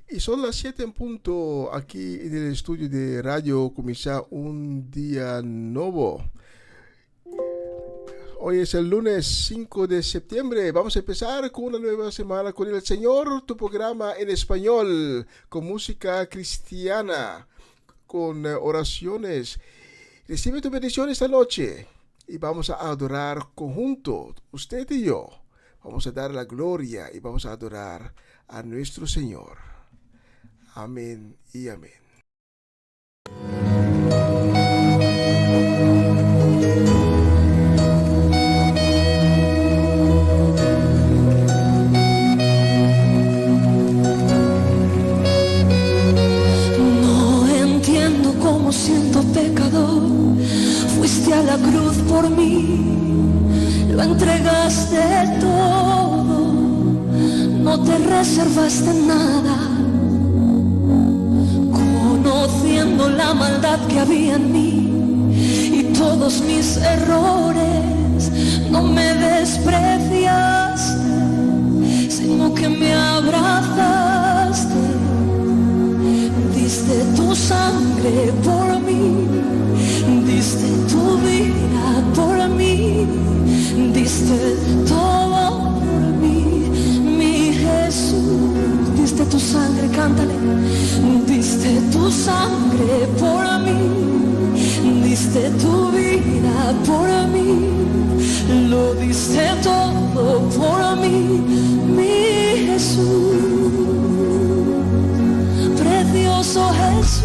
Y son las 7 en punto aquí en el estudio de Radio. Comienza un día nuevo. Hoy es el lunes 5 de septiembre. Vamos a empezar con una nueva semana con el Señor, tu programa en español, con música cristiana, con oraciones. Recibe tu bendición esta noche y vamos a adorar conjunto, usted y yo. Vamos a dar la gloria y vamos a adorar a nuestro Señor. Amén y amén. No entiendo cómo siendo pecador fuiste a la cruz por mí, lo entregaste todo, no te reservaste nada. Conociendo la maldad que había en mí y todos mis errores, no me despreciaste, sino que me abrazaste. Diste tu sangre por mí, diste tu vida por mí, diste todo por mí, mi Jesús. Diste tu sangre, cántale. Diste tu sangre por mí, diste tu vida por mí, lo diste todo por mí, mi Jesús, precioso Jesús.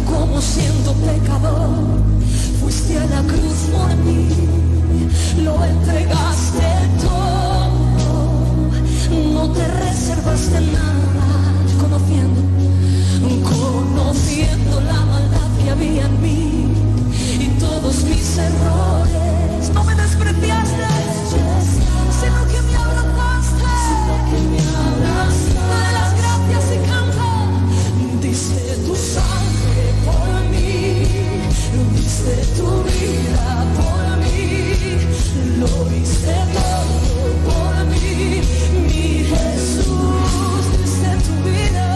Como siendo pecador fuiste a la cruz por mí, lo entregaste todo, no te reservaste nada. Conociendo la maldad que había en mí y todos mis errores, no me despreciaste, sino que me abrazaste. Dale las gracias y canta. Diste tu sangre por mí, diste tu vida por mí, lo diste todo por mí, mi Jesús. Diste tu vida,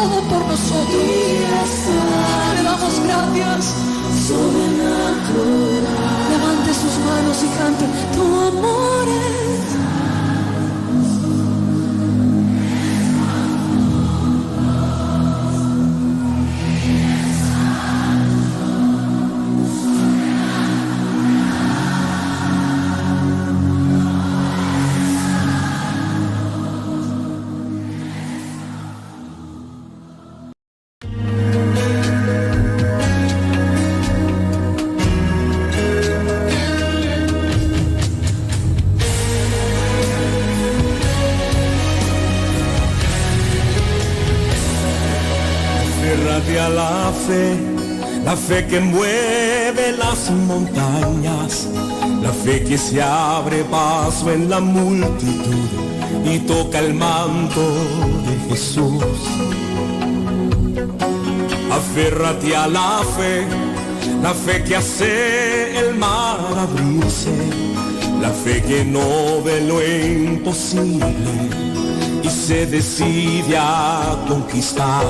todo por nosotros. Le damos gracias. Sobrenatural. Levante sus manos y cante. Tu amor es. A la fe que mueve las montañas, la fe que se abre paso en la multitud y toca el manto de Jesús. Aférrate a la fe que hace el mar abrirse, la fe que no ve lo imposible y se decide a conquistar.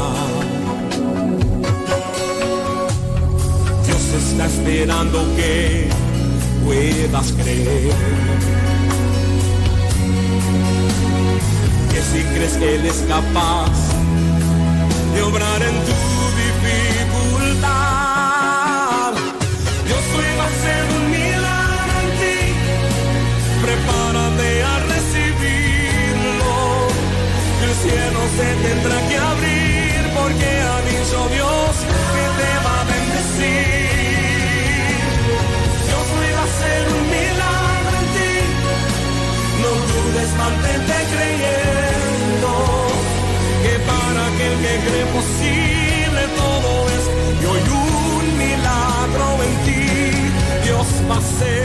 Está esperando que puedas creer, que si crees que Él es capaz de obrar en tu dificultad, Dios hoy va a hacer un milagro en ti. Prepárate a recibirlo, el cielo se tendrá que abrir, porque ha dicho Dios que te va a bendecir. Hacer un milagro en ti, no dudes, mantente creyendo, que para aquel que cree posible todo es, y hoy un milagro en ti Dios va a hacer.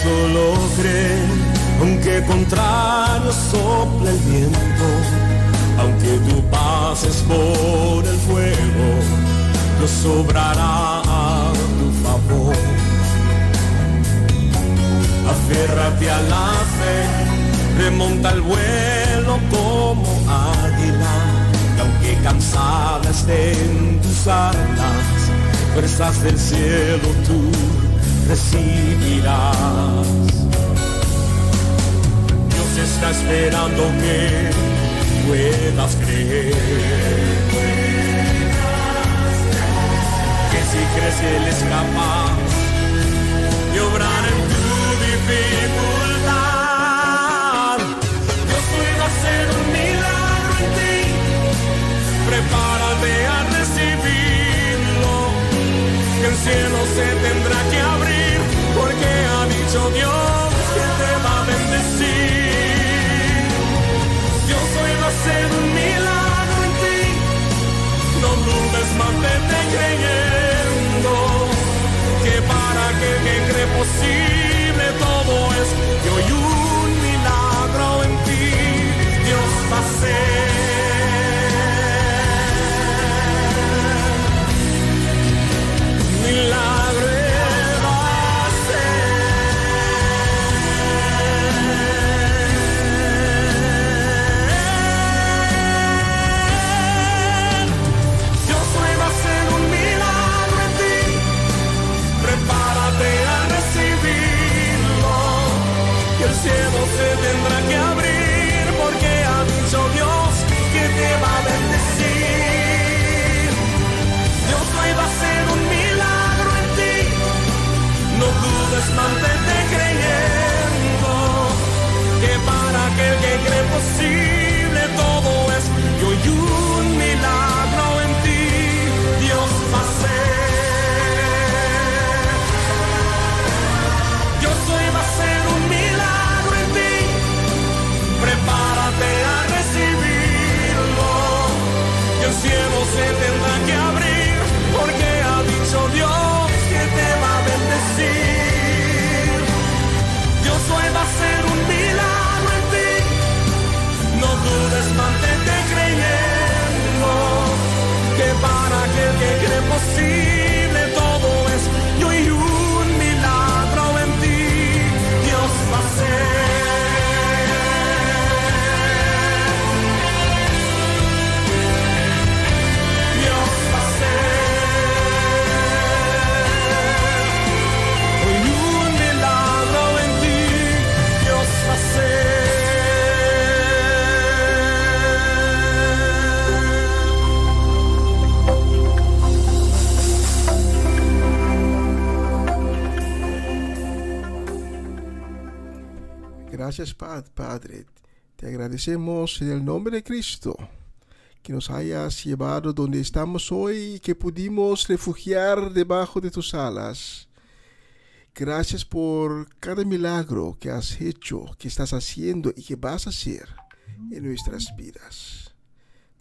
Solo cree, aunque contrario sople el viento, aunque tú pases por el fuego, Dios obrará a tu favor. Aférrate a la fe, remonta el vuelo como águila, y aunque cansada estén tus alas, fuerzas del cielo tú recibirás. Dios está esperando que puedas creer, que si crees que Él es capaz de obrar en tu dificultad, Dios puede hacer un milagro en ti. Prepárate a recibirlo, que el cielo se tendrá que abrir, porque ha dicho Dios que te va a bendecir. Dios hoy va a hacer un milagro en ti, no dudes, mantente creyendo, que para aquel que cree posible todo es, que hoy un milagro en ti Dios va a hacer. Milagro va a ser. Dios hoy va a hacer un milagro en ti. Prepárate a recibirlo, que el cielo se tendrá que abrir, porque ha dicho Dios que te va a bendecir. Dios hoy va a hacer un milagro en ti, no dudes, mantente creyendo, que para aquel que cree posible todo es, y hoy un milagro en ti Dios va a hacer. Dios hoy va a hacer un milagro en ti, prepárate a recibirlo, que el cielo se tendrá que abrir, porque ha dicho Dios que te va a bendecir. Dios hoy va a hacer un milagro en ti, no Gracias, Padre. Te agradecemos en el nombre de Cristo que nos hayas llevado donde estamos hoy y que pudimos refugiar debajo de tus alas. Gracias por cada milagro que has hecho, que estás haciendo y que vas a hacer en nuestras vidas.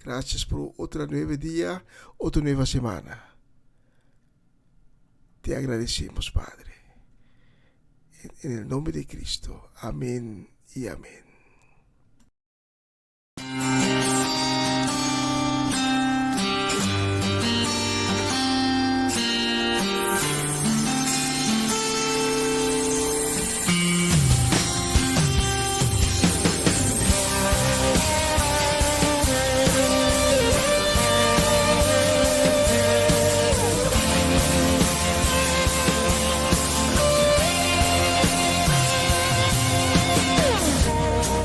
Gracias por otro nuevo día, otra nueva semana. Te agradecemos, Padre. En el nombre de Cristo. Amén y amén.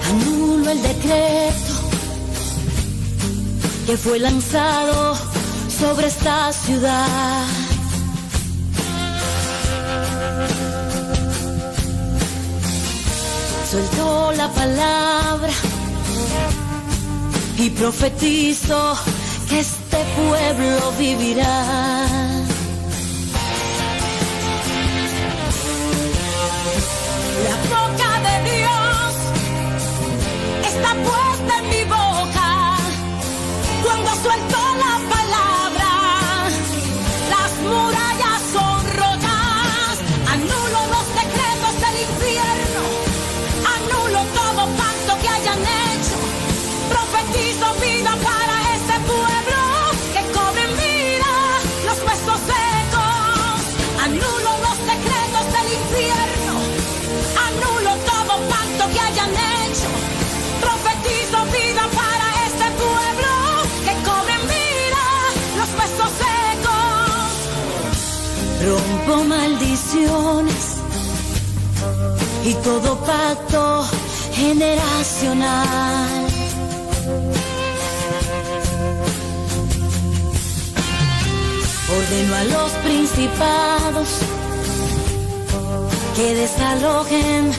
Anulo el decreto que fue lanzado sobre esta ciudad. Suelto la palabra y profetizo que este pueblo vivirá. La boca de Dios está puesta en mi boca. Cuando suelto la palabra, las murallas son rotas. Anulo los decretos del infierno, anulo todo pacto que hayan hecho. Profetizo vida para este pueblo, que cobren vida los huesos secos. Anulo los decretos del infierno, anulo todo pacto que hayan hecho. Profetizo vida para este pueblo, que cobren vida los huesos secos. Rompo maldiciones y todo pacto generacional. Ordeno a los principados que desalojen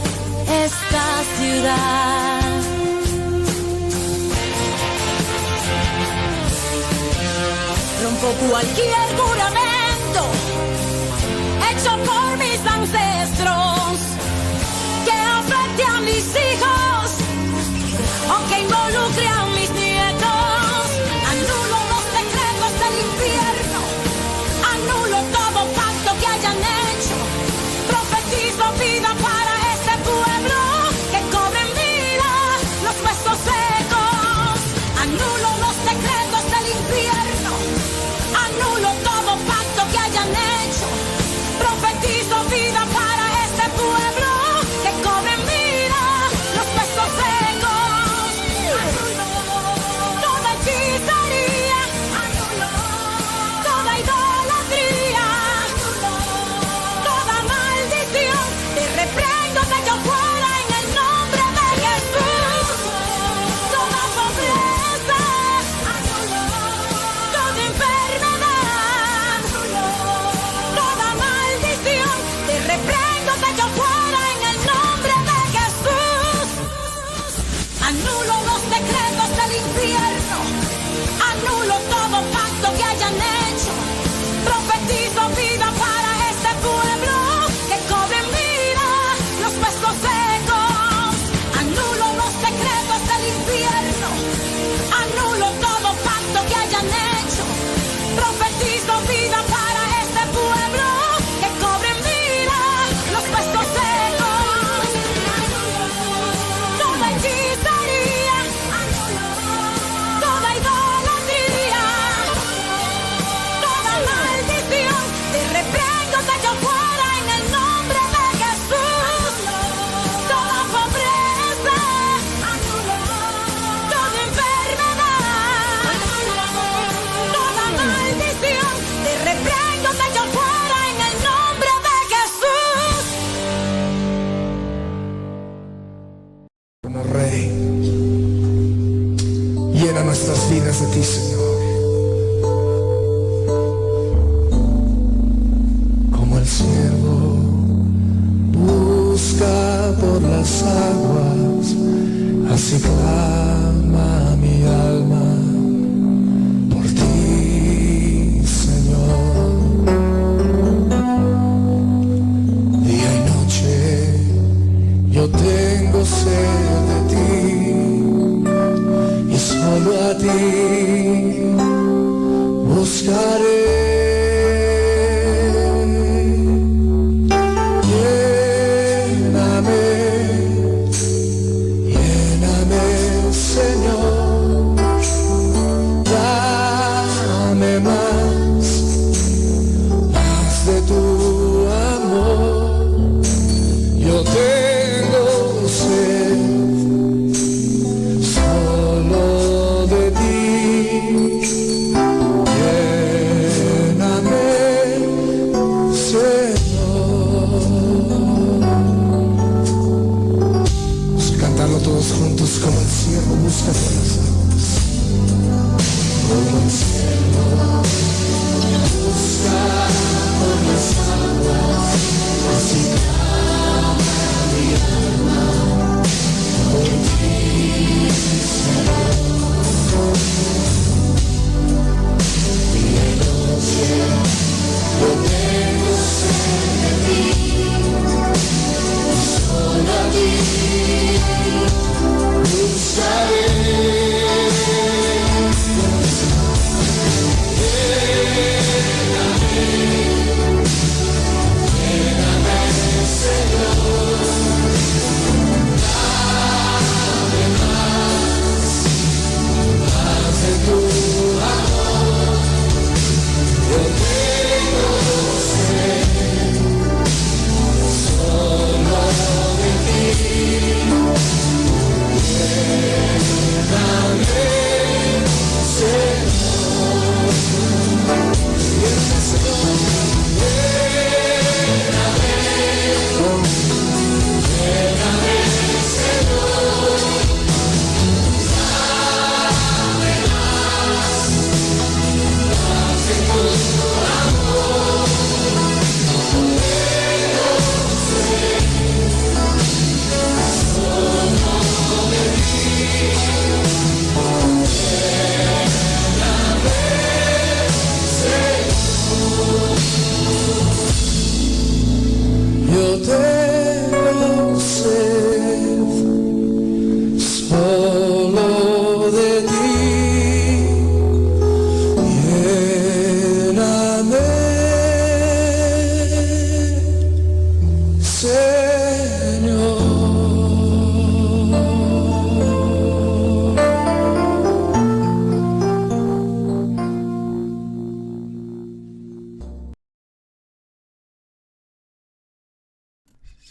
esta ciudad. Rompo cualquier juramento hecho por mis ancestros que afecte a mis hijos o que involucre a mis nietos. Anulo los decretos del infierno, anulo todo pacto que hayan hecho. Profetizo vida para este pueblo, que cobren vida los huesos secos. Anulo los decretos del infierno, anulo todo pacto que hayan hecho. Profetizo vida para este pueblo, que cobren vida los huesos secos. Anulo toda hechicería, anulo toda idolatría, anulo toda maldición. Te reprendo que yo fuera en el nombre de Jesús. Toda pobreza, anulo toda enfermedad, anulo toda maldición. Te reprendo que yo fuera en el nombre de Jesús. Anulo los decretos del infierno, anulo todo pacto que hayan hecho. Profetizo vida para este pueblo, que cobren vida los huesos secos. Anulo los decretos del infierno, anulo todo pacto que hayan hecho. Profetizo vida para este pueblo, que cobren vida los huesos secos. Toda hechicería, toda idolatría, toda maldición. Te reprendo que yo fuera en el nombre de Jesús. Toda pobreza, toda enfermedad, toda maldición. Te reprendo que yo fuera en el nombre de Jesús. Como Rey, llena nuestras vidas de ti, Señor. Como el siervo busca por las aguas, Así clama mi alma por ti, Señor. Día y noche yo tengo sed de ti y solo a ti buscaré.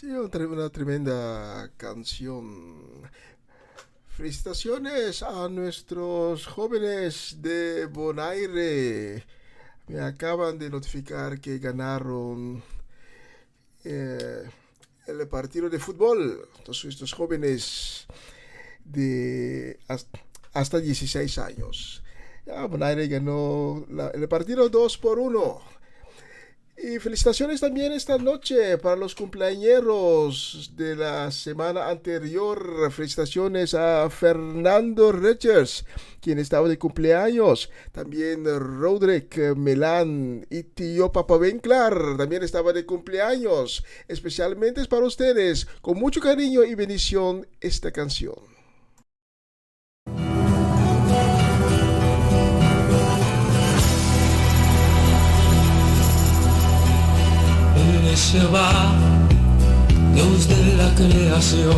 Sí, una tremenda canción. Felicitaciones a nuestros jóvenes de Bonaire. Me acaban de notificar que ganaron el partido de fútbol. Entonces, estos jóvenes de hasta 16 años. Ya, Bonaire ganó el partido 2-1. Y felicitaciones también esta noche para los cumpleañeros de la semana anterior. Felicitaciones a Fernando Rogers, quien estaba de cumpleaños. También Roderick Melan y tío Papa Benclar también estaba de cumpleaños. Especialmente es para ustedes, con mucho cariño y bendición, esta canción. Jehová, Dios de la creación,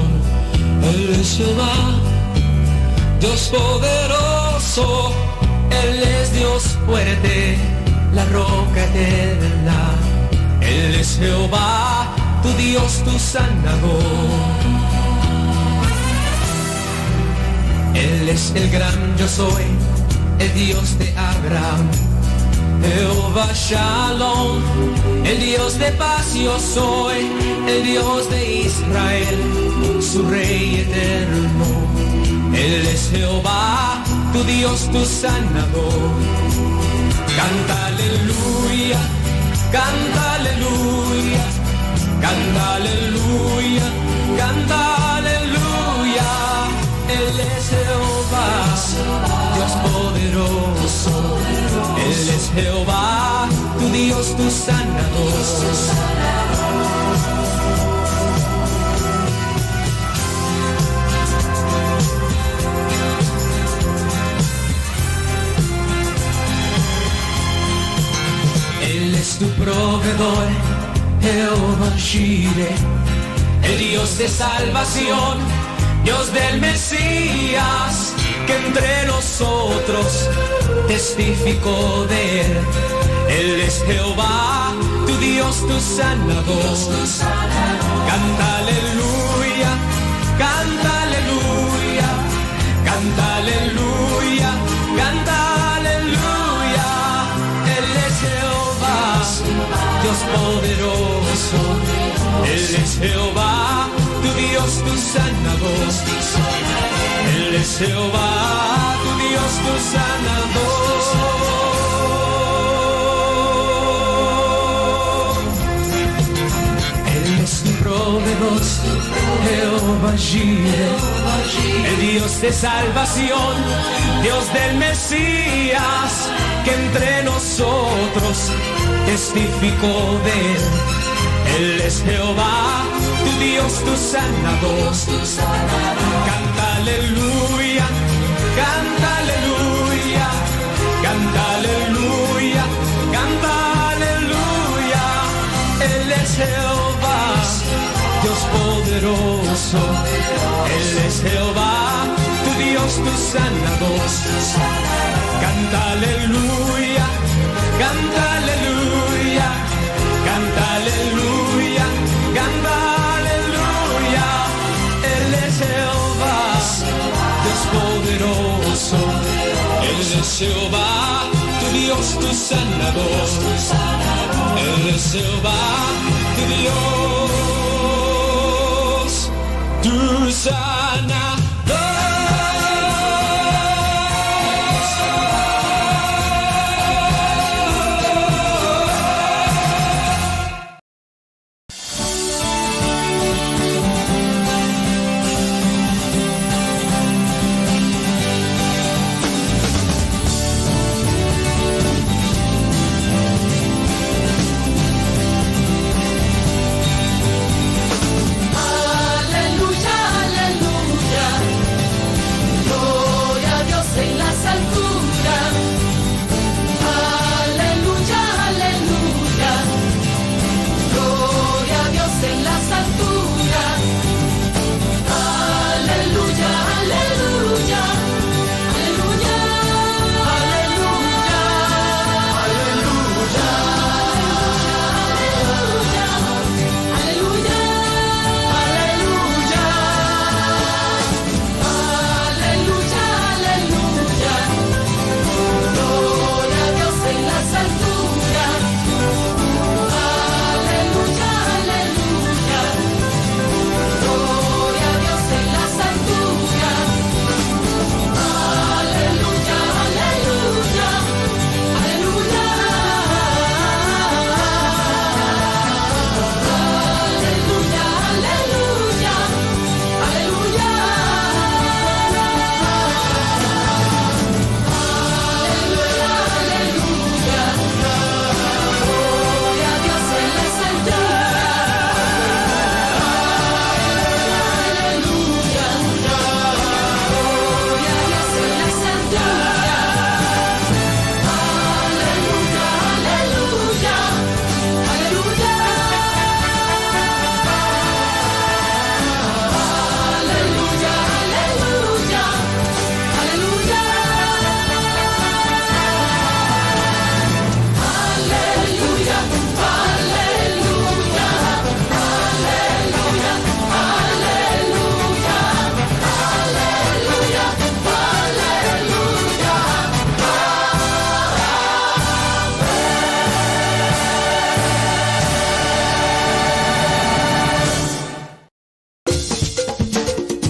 Él es Jehová, Dios poderoso, Él es Dios fuerte, la roca eterna, Él es Jehová, tu Dios, tu sanador. Él es el gran yo soy, el Dios de Abraham, Jehová Shalom, el Dios de paz yo soy, el Dios de Israel, su Rey eterno. Él es Jehová, tu Dios, tu sanador. Canta aleluya, canta aleluya, canta aleluya, canta aleluya. Jehová, tu Dios, tu sanador. Él es tu proveedor, Jehová Jireh, el Dios de salvación, Dios del Mesías, que entre nosotros testificó de él. Él es Jehová, tu Dios, tu sanador. Canta aleluya, canta aleluya, canta aleluya, canta aleluya. Él es Jehová, Dios poderoso. Él es Jehová, tu Dios, tu sanador. Él es Jehová, tu Dios, tu sanador. Él es tu proveedor, Jehová Jireh, el Dios de salvación, Dios del Mesías, que entre nosotros testificó de él. Él es Jehová, tu Dios, tu sanador. Canta aleluya, canta aleluya, canta aleluya, canta aleluya. Él es Jehová, Dios poderoso. Él es Jehová, tu Dios, tu sanador. Canta aleluya, canta aleluya, canta aleluya, canta aleluya. Él es Jehová, Dios poderoso. Él es Jehová, tu Dios, tu sanador. Él es Jehová, tu Dios, tu sanador.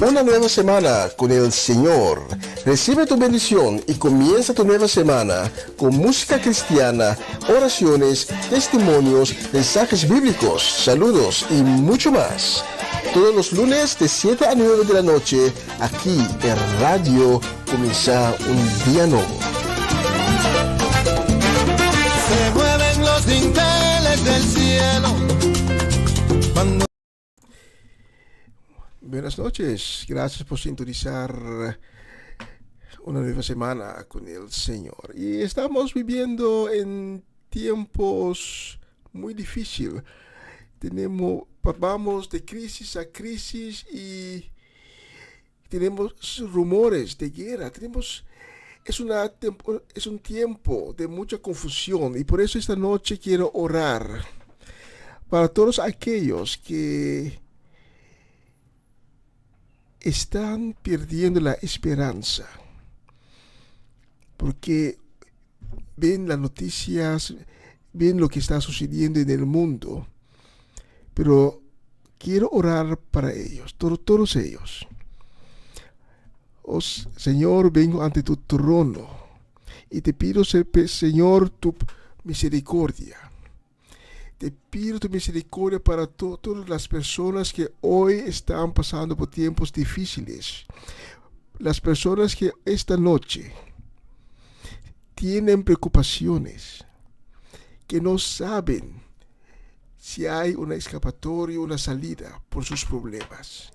Una nueva semana con el Señor. Recibe tu bendición y comienza tu nueva semana con música cristiana, oraciones, testimonios, mensajes bíblicos, saludos y mucho más. Todos los lunes de 7 a 9 de la noche, aquí en Radio Comienza un Día Nuevo. los dinteles del cielo. Cuando Buenas noches, gracias por sintonizar una nueva semana con el Señor. Y estamos viviendo en tiempos muy difíciles. Vamos de crisis a crisis y tenemos rumores de guerra. Es un tiempo de mucha confusión y por eso esta noche quiero orar para todos aquellos que están perdiendo la esperanza porque ven las noticias, ven lo que está sucediendo en el mundo, pero quiero orar para ellos, todos ellos. Oh Señor, vengo ante tu trono y te pido, Señor, tu misericordia. Te pido tu misericordia para todas las personas que hoy están pasando por tiempos difíciles. Las personas que esta noche tienen preocupaciones, que no saben si hay una escapatoria o una salida por sus problemas.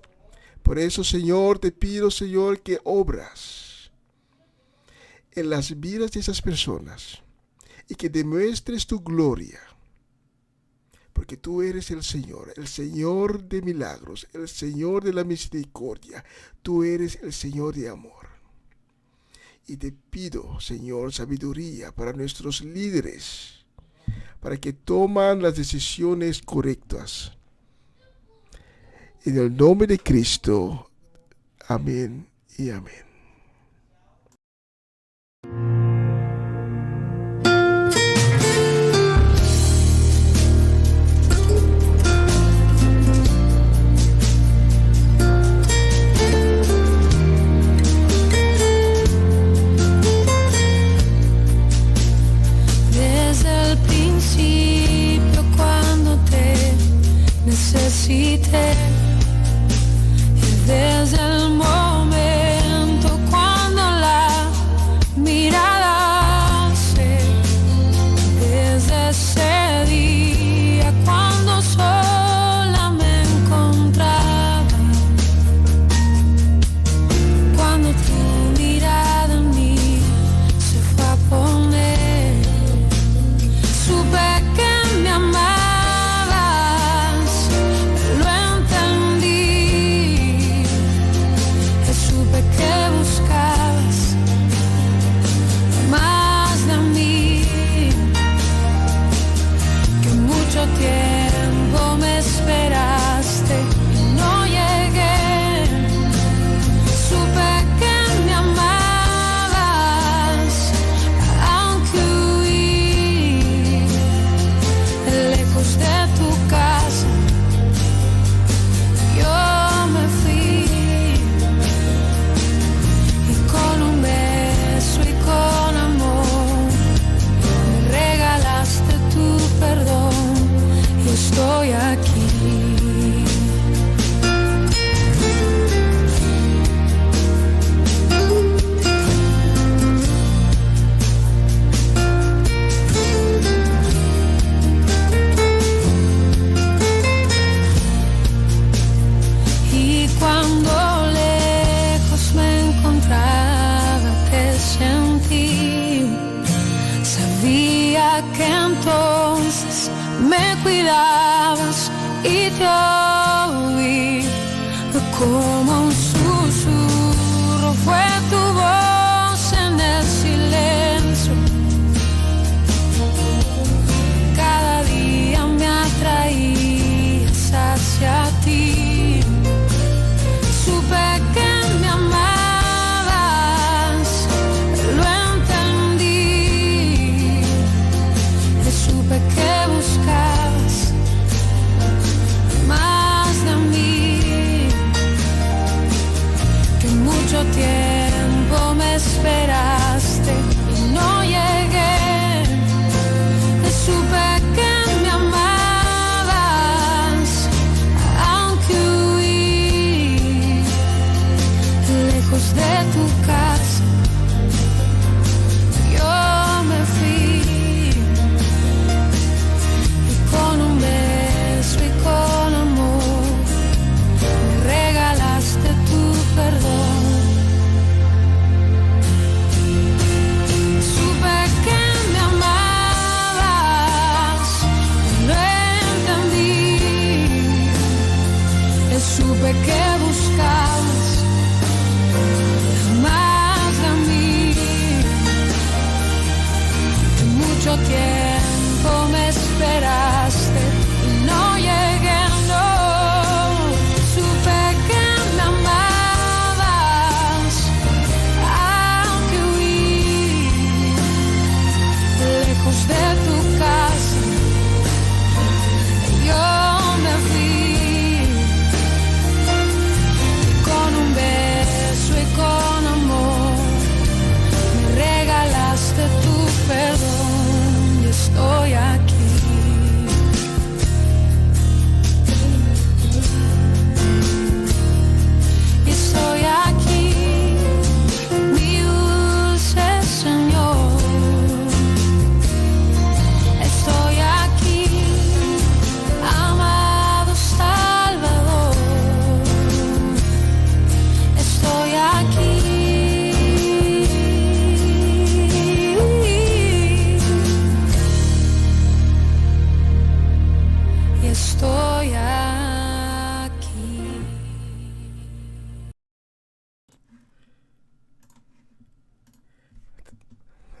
Por eso, Señor, te pido, Señor, que obras en las vidas de esas personas y que demuestres tu gloria. Porque tú eres el Señor de milagros, el Señor de la misericordia. Tú eres el Señor de amor. Y te pido, Señor, sabiduría para nuestros líderes, para que toman las decisiones correctas. En el nombre de Cristo. Amén y amén. Desde el principio cuando te necesité, desde el momento cuando la mirada alcé, desde ese día cuando sola me encontraba, cuando tu mirada en mí se fue a poner, supe que me amabas. Tiempo me esperaste y no llegué, supe que me amabas, aunque huí lejos de tu casa, yo me fui y con un beso y con amor me regalaste tu perdón. Estoy aquí. Y cuando lejos me encontraba, te sentí. Sabía que entonces me cuidabas y te oí como un susurro, fue tu voz en el silencio. Cada día me atraías hacia ti, supe que me amabas, lo entendí, supe que buscabas más de mí, que mucho tiempo me esperaste y no llegué, supe que me amabas, aunque huí lejos de tu casa, yo me fui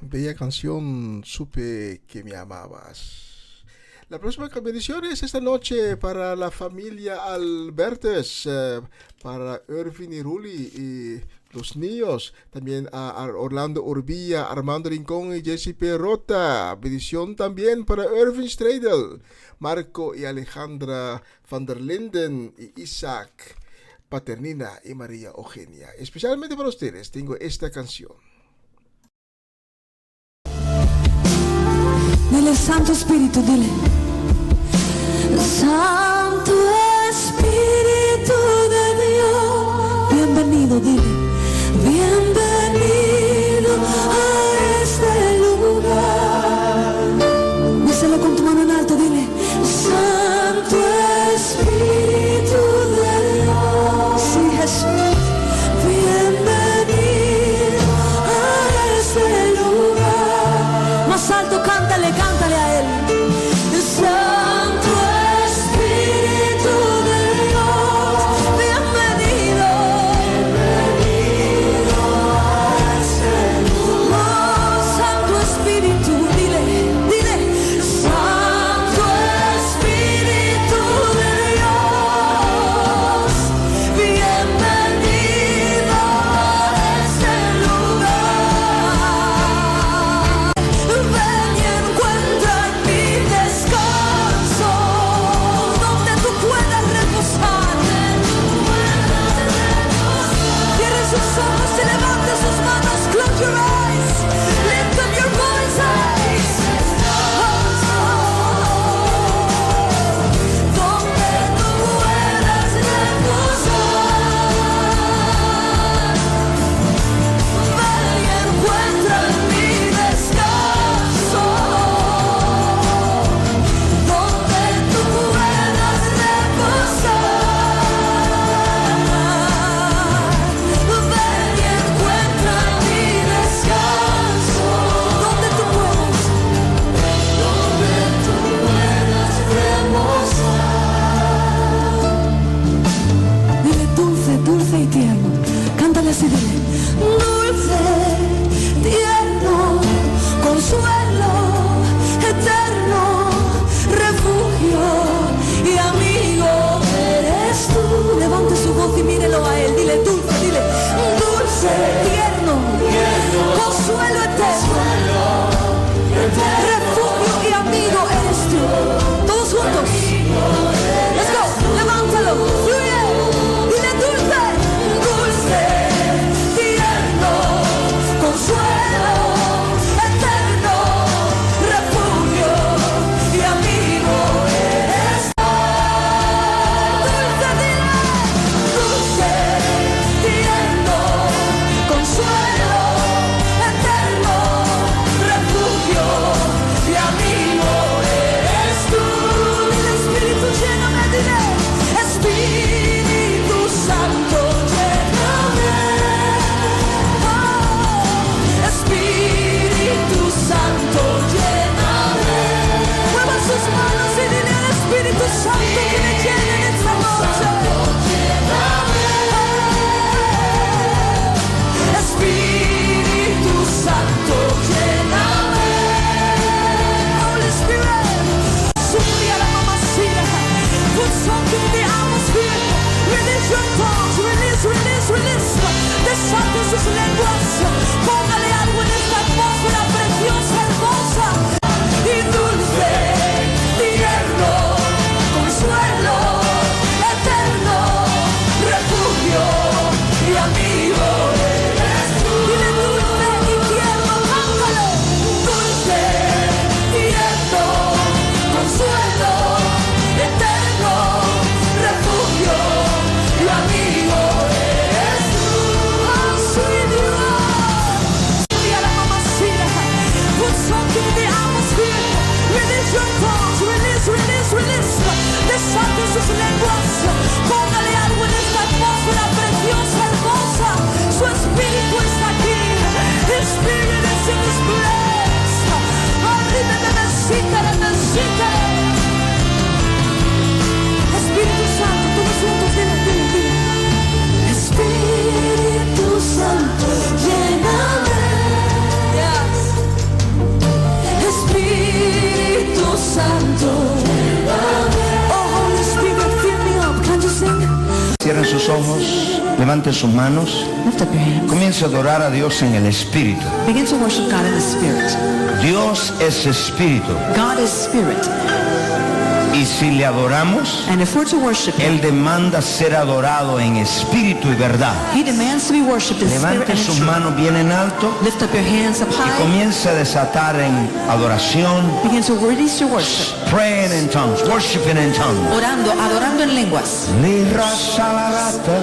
Bella canción, supe que me amabas. La próxima bendición es esta noche para la familia Albertes, para Irvin y Ruli y los niños. También a Orlando Urbilla, Armando Rincón y Jesse Perrota. Bendición también para Irvin Stradel, Marco y Alejandra van der Linden y Isaac Paternina y María Eugenia. Especialmente para ustedes tengo esta canción. Dile Santo Espíritu, dile. Santo Espíritu de Dios, bienvenido, dile. Bienvenido a este lugar. Díselo con tu mano en alto, dile. Santo Espíritu de Dios. Sí, Jesús. Bienvenido a este lugar. Más alto, cántale a él. Santo Espíritu de Dios, bienvenido a este lugar. Santo Espíritu, dile, Santo Espíritu de Dios, bienvenido a este lugar. Ven y encuentra en mi descanso, donde tú puedas reposar. Cierre sus ojos y levante sus manos. Close your eyes, lift up your voices. Donde tú puedas reposar. Ven y encuentra en mi descanso, donde tú puedas reposar. Ven y encuentra en mi descanso, donde tú puedas reposar. Dile dulce, dulce y tierno. Cántale así, dile. Dulce, tierno, consuelo, eterno, refugio y amigo eres tú. Levante su voz y mírelo a él. Dile dulce, dile. Dulce, tierno, consuelo eterno, refugio y amigo eres tú. Todos juntos. Let's go. Levántalo. Fluye. Dile dulce, dulce, tierno, consuelo, eterno, Levante sus manos. Lift up your hands. Comience a adorar a Dios en el Espíritu. Begin to worship God in the Spirit. Dios es Espíritu. God is Spirit. Y si le adoramos, And if we're to worship Him, Él demanda ser adorado en espíritu y verdad. He demands to be worshipped in spirit Levante and in sus truth. manos bien en alto Lift up your hands up y high. comience a desatar en adoración, Begin to release your worship. praying in tongues, worshiping in tongues. Orando, adorando en lenguas. Lira salarata,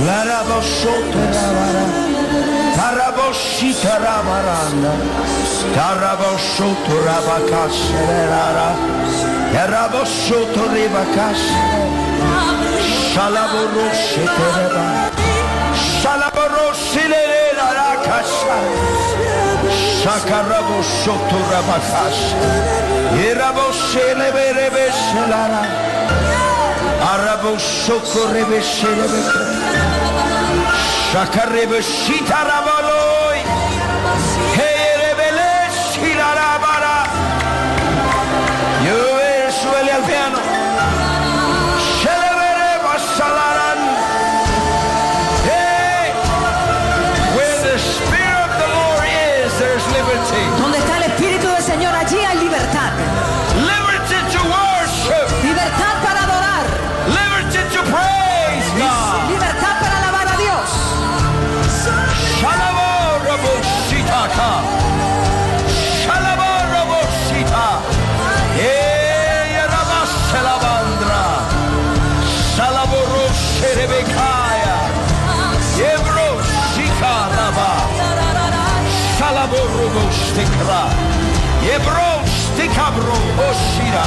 larabosote rabara, tarabosita rabaranda, tarabosoto rabacaserara, tarabosoto ribacasere, salaborose tereba, salaborose lerera racasa, sacarabosoto rabacasa, irabose leberebeselara, Arabosoko rebeshelebeke Shakarebeshita rabaloi Heyerebele shilarabara Yue suele al piano Shelebere basalaran Hey Where the Spirit of the Lord is, there's liberty. Donde está el Espíritu del Señor, allí hay libertad. Liberty to worship. Libertad para adorar. Liberty to praise God. Libertad para alabar a Dios. Shalaborobositaka. Shalaborobosita. Eyarabaselabandra. Salaborosherebekaya. Yebrosikaraba. Salaborobostikra. Yebrostikabro. Oshira.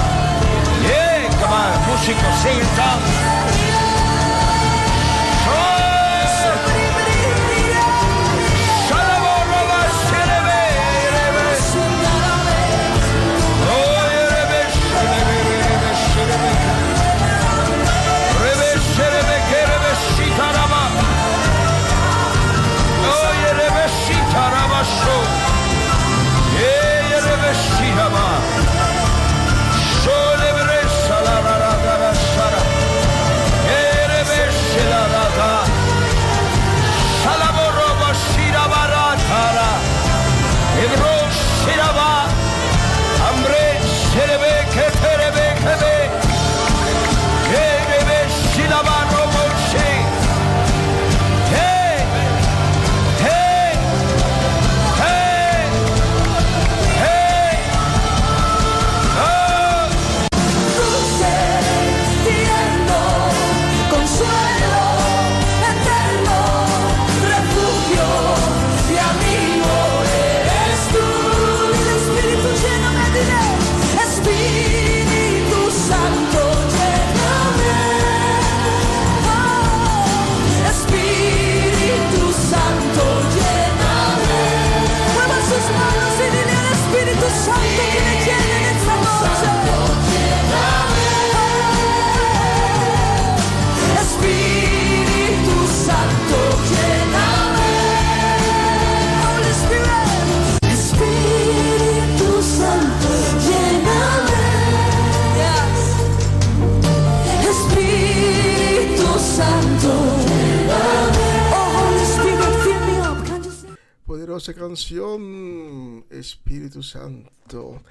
Yeah, come on, músicos, sing in tongues. Poderosa canción, Espíritu Santo.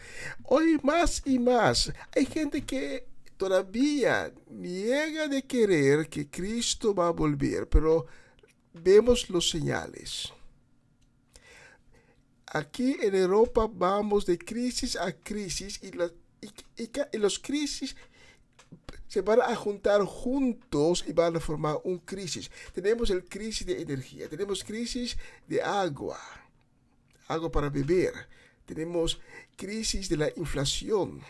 Hoy más y más hay gente que todavía niega de querer que Cristo va a volver, pero vemos los señales. Aquí en Europa vamos de crisis a crisis y los crisis se van a juntar juntos y van a formar un crisis. Tenemos el crisis de energía, tenemos crisis de agua para beber, tenemos crisis de la inflación.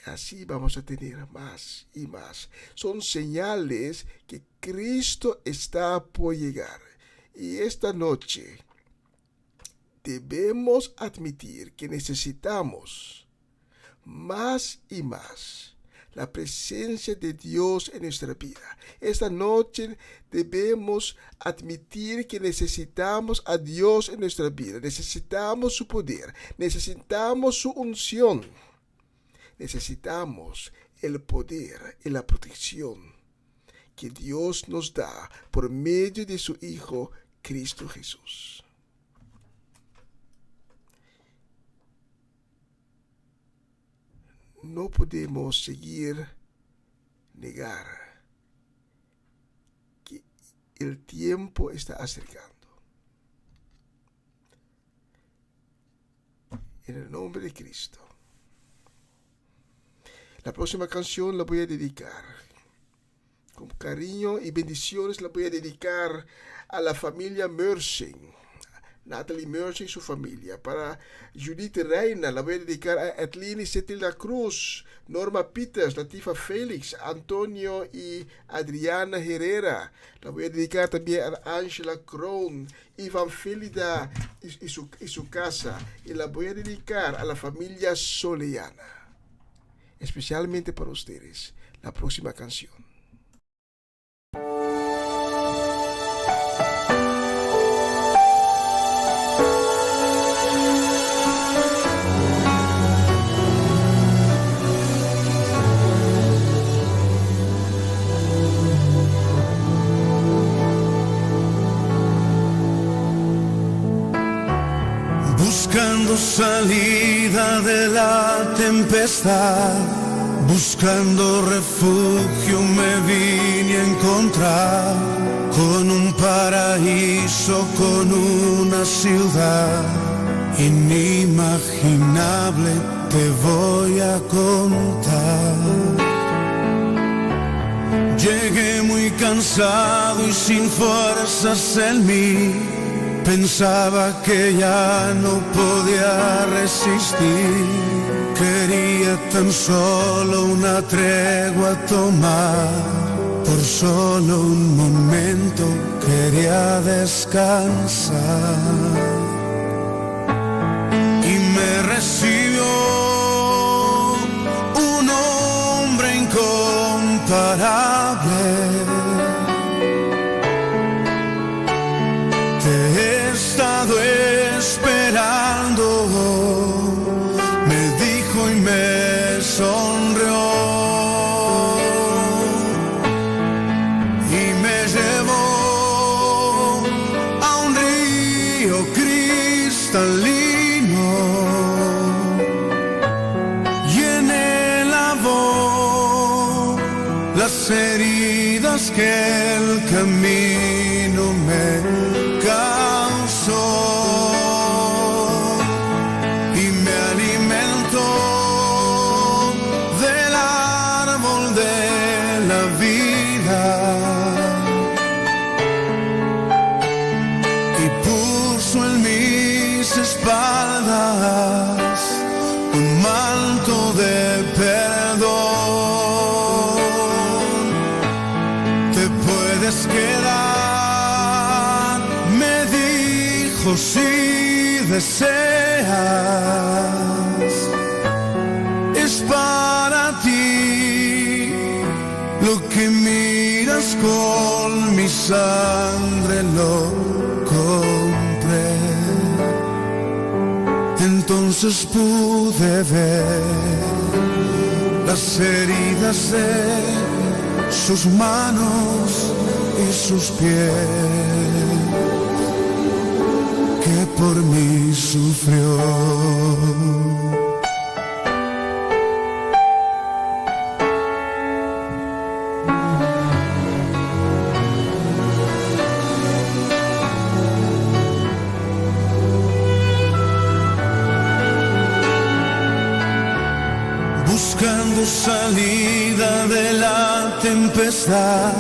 Así vamos a tener más y más. Son señales que Cristo está por llegar. Y esta noche debemos admitir que necesitamos más y más la presencia de Dios en nuestra vida. Esta noche debemos admitir que necesitamos a Dios en nuestra vida. Necesitamos su poder, necesitamos su unción, necesitamos el poder y la protección que Dios nos da por medio de su Hijo, Cristo Jesús. No podemos seguir negar que el tiempo está acercando. En el nombre de Cristo. La próxima canción la voy a dedicar con cariño y bendiciones. La voy a dedicar a la familia Mersing, Natalie Mersing y su familia. Para Judith Reina la voy a dedicar a Edlin y Cetilda Cruz, Norma Peters, Latifa Félix, Antonio y Adriana Herrera. La voy a dedicar también a Angela Krohn, Ivan Felida y su casa. Y la voy a dedicar a la familia Soleana. Especialmente para ustedes, la próxima canción. Buscando salida de la tempestad, buscando refugio me vine a encontrar con un paraíso, con una ciudad inimaginable, te voy a contar. Llegué muy cansado y sin fuerzas en mí, pensaba que ya no podía resistir. Quería tan solo una tregua tomar, por solo un momento quería descansar. Y me recibió un hombre incomparable. Esperando, me dijo y me sonrió y me llevó a un río cristalino y en él lavó las heridas que el camino me causó. Espaldas un manto de perdón, te puedes quedar, me dijo, si deseas, es para ti lo que miras, con mi sangre lo compré. Entonces pude ver las heridas de sus manos y sus pies, que por mí sufrió. Buscando salida de la tempestad,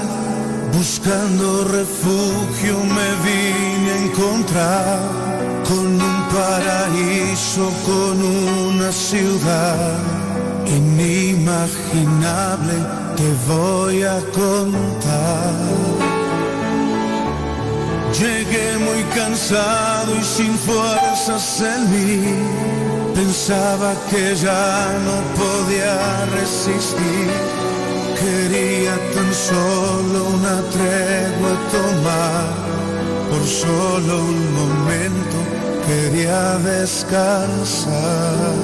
buscando refugio me vine a encontrar con un paraíso, con una ciudad inimaginable, te voy a contar. Llegué muy cansado y sin fuerzas en mí, pensaba que ya no podía resistir. Quería tan solo una tregua tomar, por solo un momento quería descansar.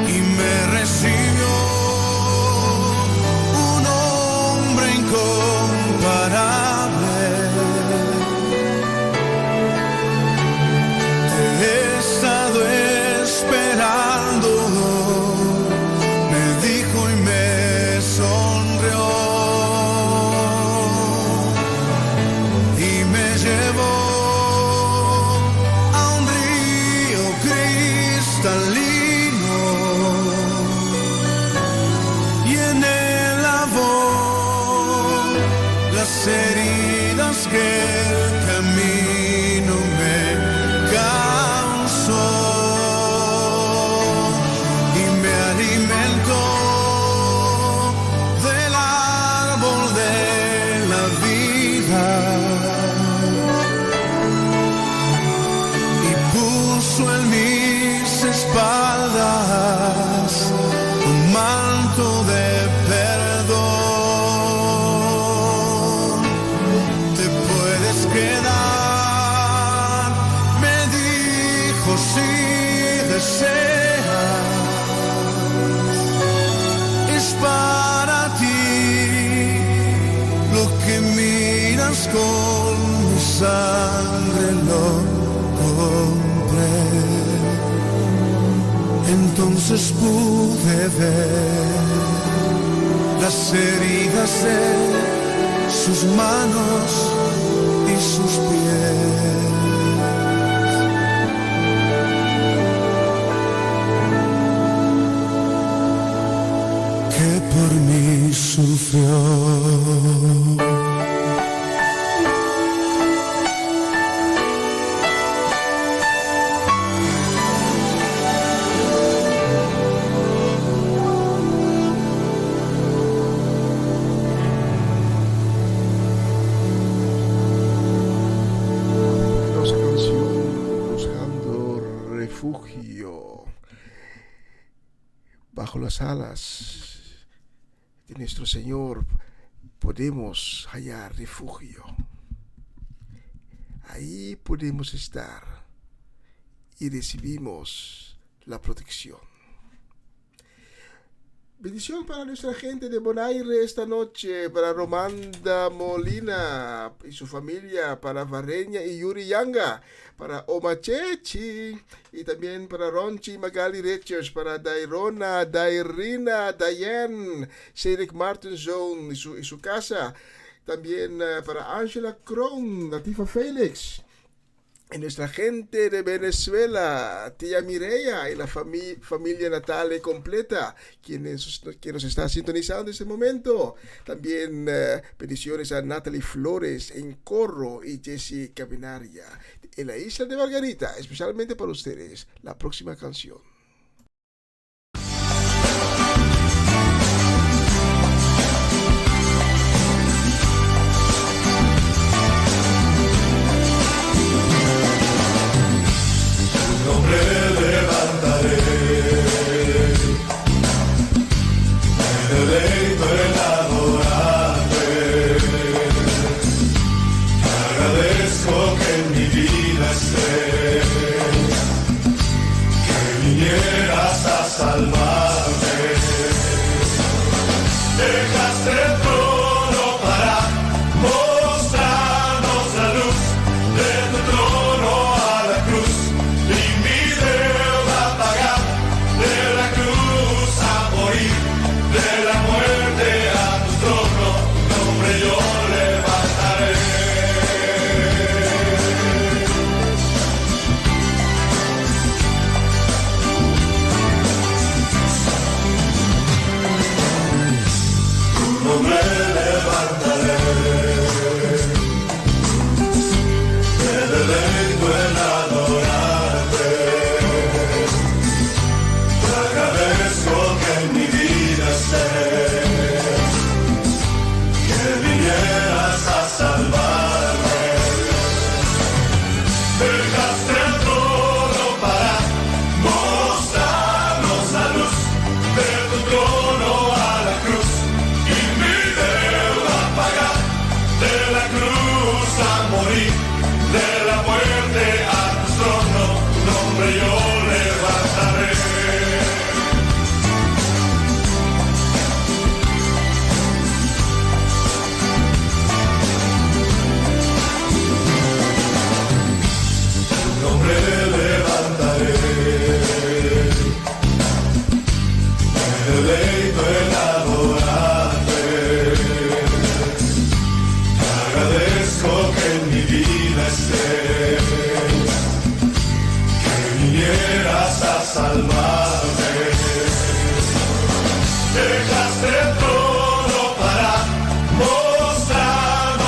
Y me recibió un las heridas que el camino me causó y me alimentó del árbol de la vida y puso en mis espaldas un manto de perdón. Te puedes quedar, me dijo, si deseas, es para ti lo que miras con mi sangre lo compré. Entonces pude ver las heridas de sus manos y sus pies. Que por mí sufrió. Bajo las alas de nuestro Señor podemos hallar refugio. Ahí podemos estar y recibimos la protección. Bendición para nuestra gente de Bonaire esta noche, para Romanda Molina y su familia, para Varreña y Yuri Yanga, para Omachechi y también para Ronchi Magali Richards, para Dairona, Dairina, Diane, Cedric Martinson y su casa, también para Angela Kron, Latifa Félix. Y nuestra gente de Venezuela, tía Mireya y la familia Natale completa, que nos está sintonizando en este momento. También bendiciones a Natalie Flores en Corro y Jessie Cabinaria en la isla de Margarita, especialmente para ustedes. La próxima canción. Nombre levantaré, me deleito en adorarte, te agradezco que en mi vida estés, que vinieras a salvarme, dejaste el trono para mostrarnos la luz de tu trono a la cruz. Dejaste el trono para mostrarnos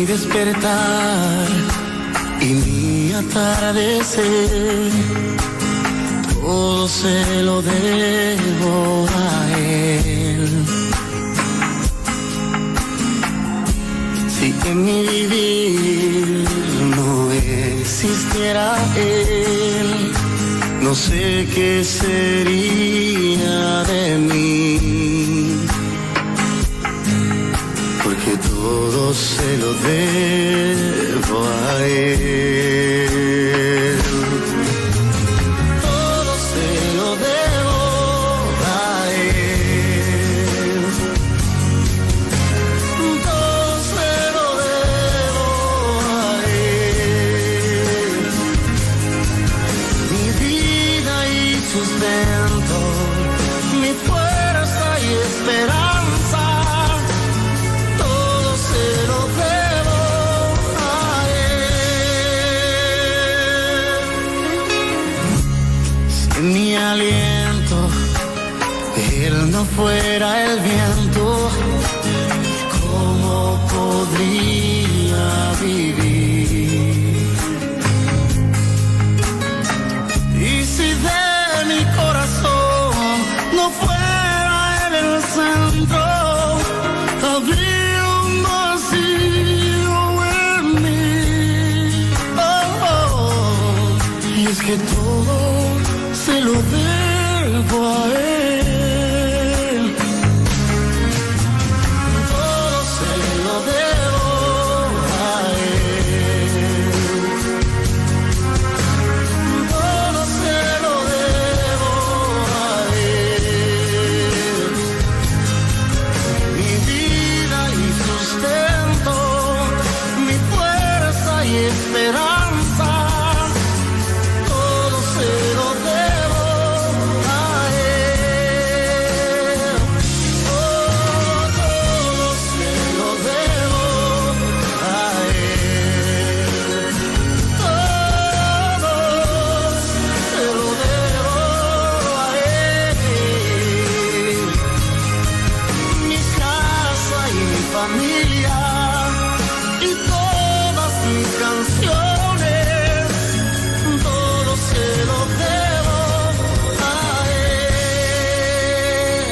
mi despertar y mi atardecer, todo se lo debo a Él. Si en mi vivir no existiera Él, no sé qué sería de mí, porque todo se lo debo a Él. Todo se lo debo a Él. Todo se lo debo a Él. Mi vida y sustento, mi fuerza y esperanza, todo se lo debo a Él. Si en mi aliento Él no fuera el viento, ¿cómo podría vivir? Y si de mi corazón no fuera Él el centro, habría un vacío en mí. Oh, oh. Y es que todo se lo debo a Él. Todo se lo debo a Él. Todo se lo debo a Él. Mi vida y sustento, mi fuerza y esperanza, todo se lo debo a Él. Oh, todo se lo debo a Él. Todo se lo debo a Él. Mi casa y mi familia y todas mis canciones, todo se lo debo a Él.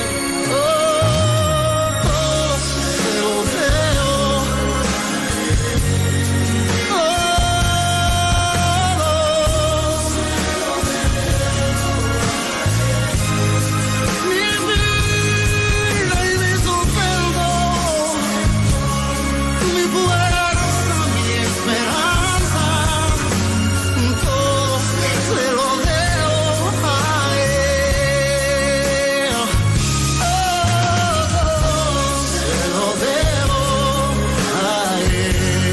Oh, todo se lo debo. Mi vida y mi sustento, mi fuerza, mi esperanza, todo se lo debo a Él. Oh, se lo debo a Él.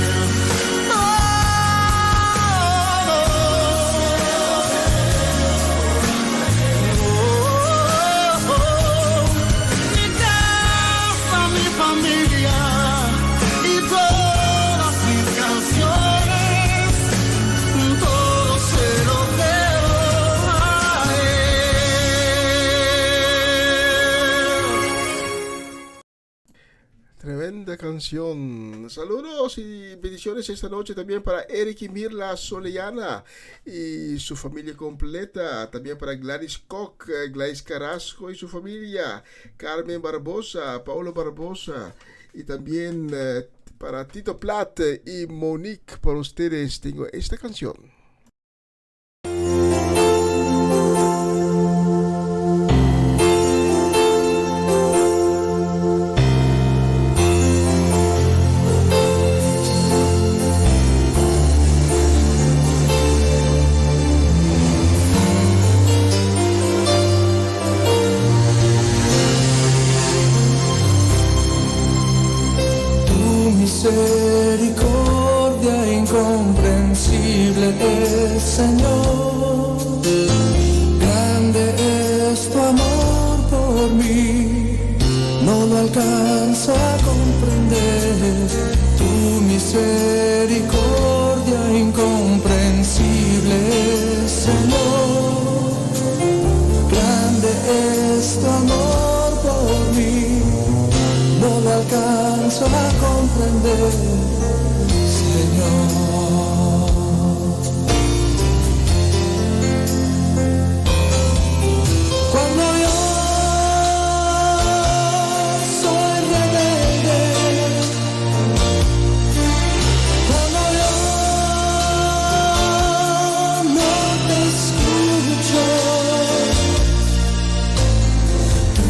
Mi casa, mi familia y todas mis canciones, todo se lo debo a Él. Tremenda canción. Saludos y bendiciones esta noche también para Eric y Mirla Soleyana y su familia completa. También para Gladys Koch, Gladys Carrasco y su familia. Carmen Barbosa, Paulo Barbosa. Y también para Tito Platt y Monique. Por ustedes tengo esta canción. Tu misericordia incomprensible es, Señor. Grande es tu amor por mí, no lo alcanzo a comprender. Tu misericordia incomprensible es, Señor. Grande es tu amor por mí, no lo alcanzo a comprender. Cuando yo soy rebelde, cuando yo no te escucho, tu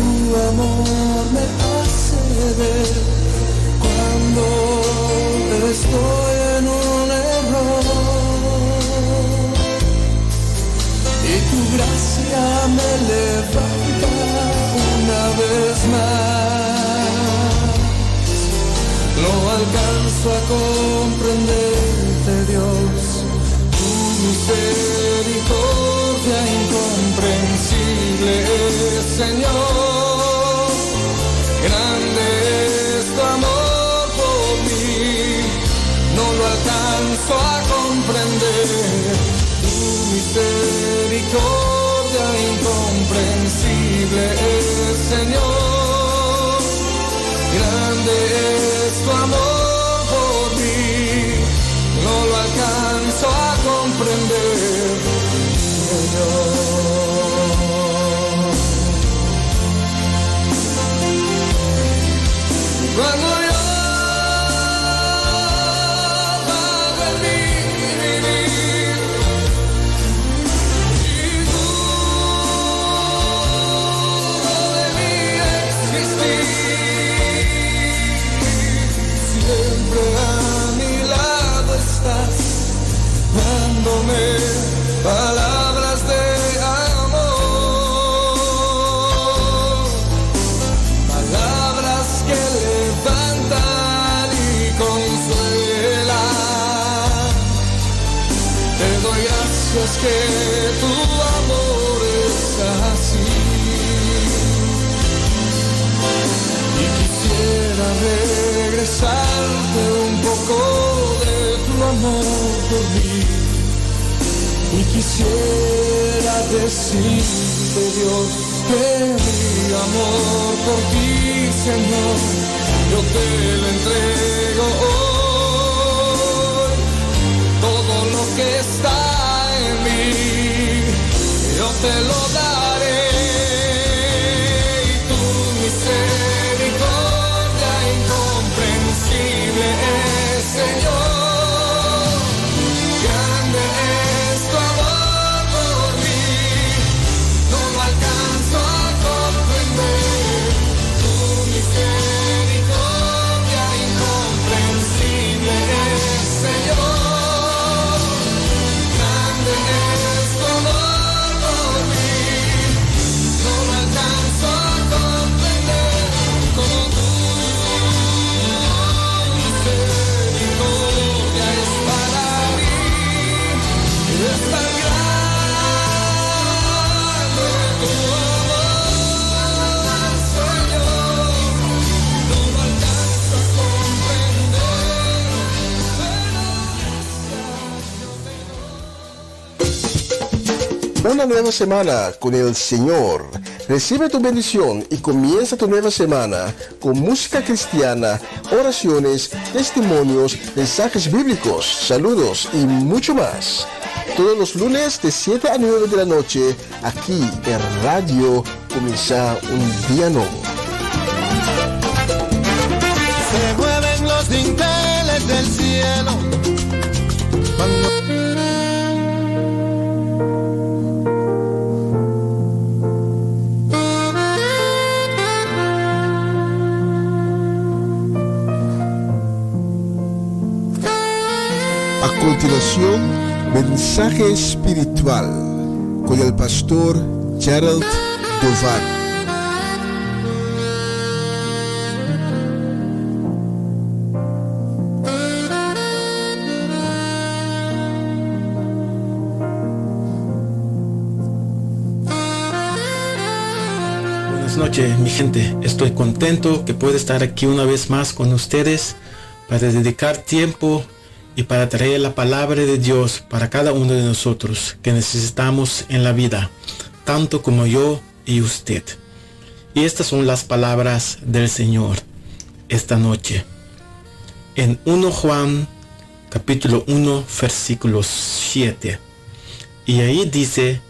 amor me hace ver cuando estoy en un error, y tu gracia me levanta una vez más. No alcanzo a comprenderte, Dios, tu misericordia incomprensible, Señor. Grande es tu amor por mí, no lo alcanzo a comprender. Tu misericordia incomprensible, Señor. Grande es tu amor por mí, no lo alcanzo a comprender, Señor. Cuando yo pago en mi vivir y dudo de mi existir, siempre a mi lado estás, dándome palabras de amor, palabras que levantan y consuelan. Te doy gracias que tu amor es así, y quisiera regresarte un poco de tu amor por mí, y quisiera decirte, Dios, que mi amor por ti, Señor, yo te lo entrego hoy. Todo lo que está en mí, yo te lo daré. Y tu misericordia incomprensible es, Señor. Grande es tu amor por mí, no lo alcanzo a comprender. Tu misericordia incomprensible es, Señor. Grande es tu amor por mí, no lo alcanzo a comprender. Como tu misericordia es para mí, es tan grande tu amor, Señor. No lo alcanzo a comprender. Una nueva semana con el Señor. Recibe tu bendición y comienza tu nueva semana con música cristiana, oraciones, testimonios, mensajes bíblicos, saludos y mucho más. Todos los lunes de 7 a 9 de la noche, aquí en Radio Comienza un Día Nuevo. Se mueven los dinteles del cielo cuando A continuación, mensaje espiritual con el pastor Gerald Dovan. Buenas noches, mi gente. Estoy contento que pueda estar aquí una vez más con ustedes para dedicar tiempo y para traer la palabra de Dios para cada uno de nosotros que necesitamos en la vida, tanto como yo y usted. Y estas son las palabras del Señor esta noche. En 1 Juan capítulo 1, versículo 7. Y ahí dice,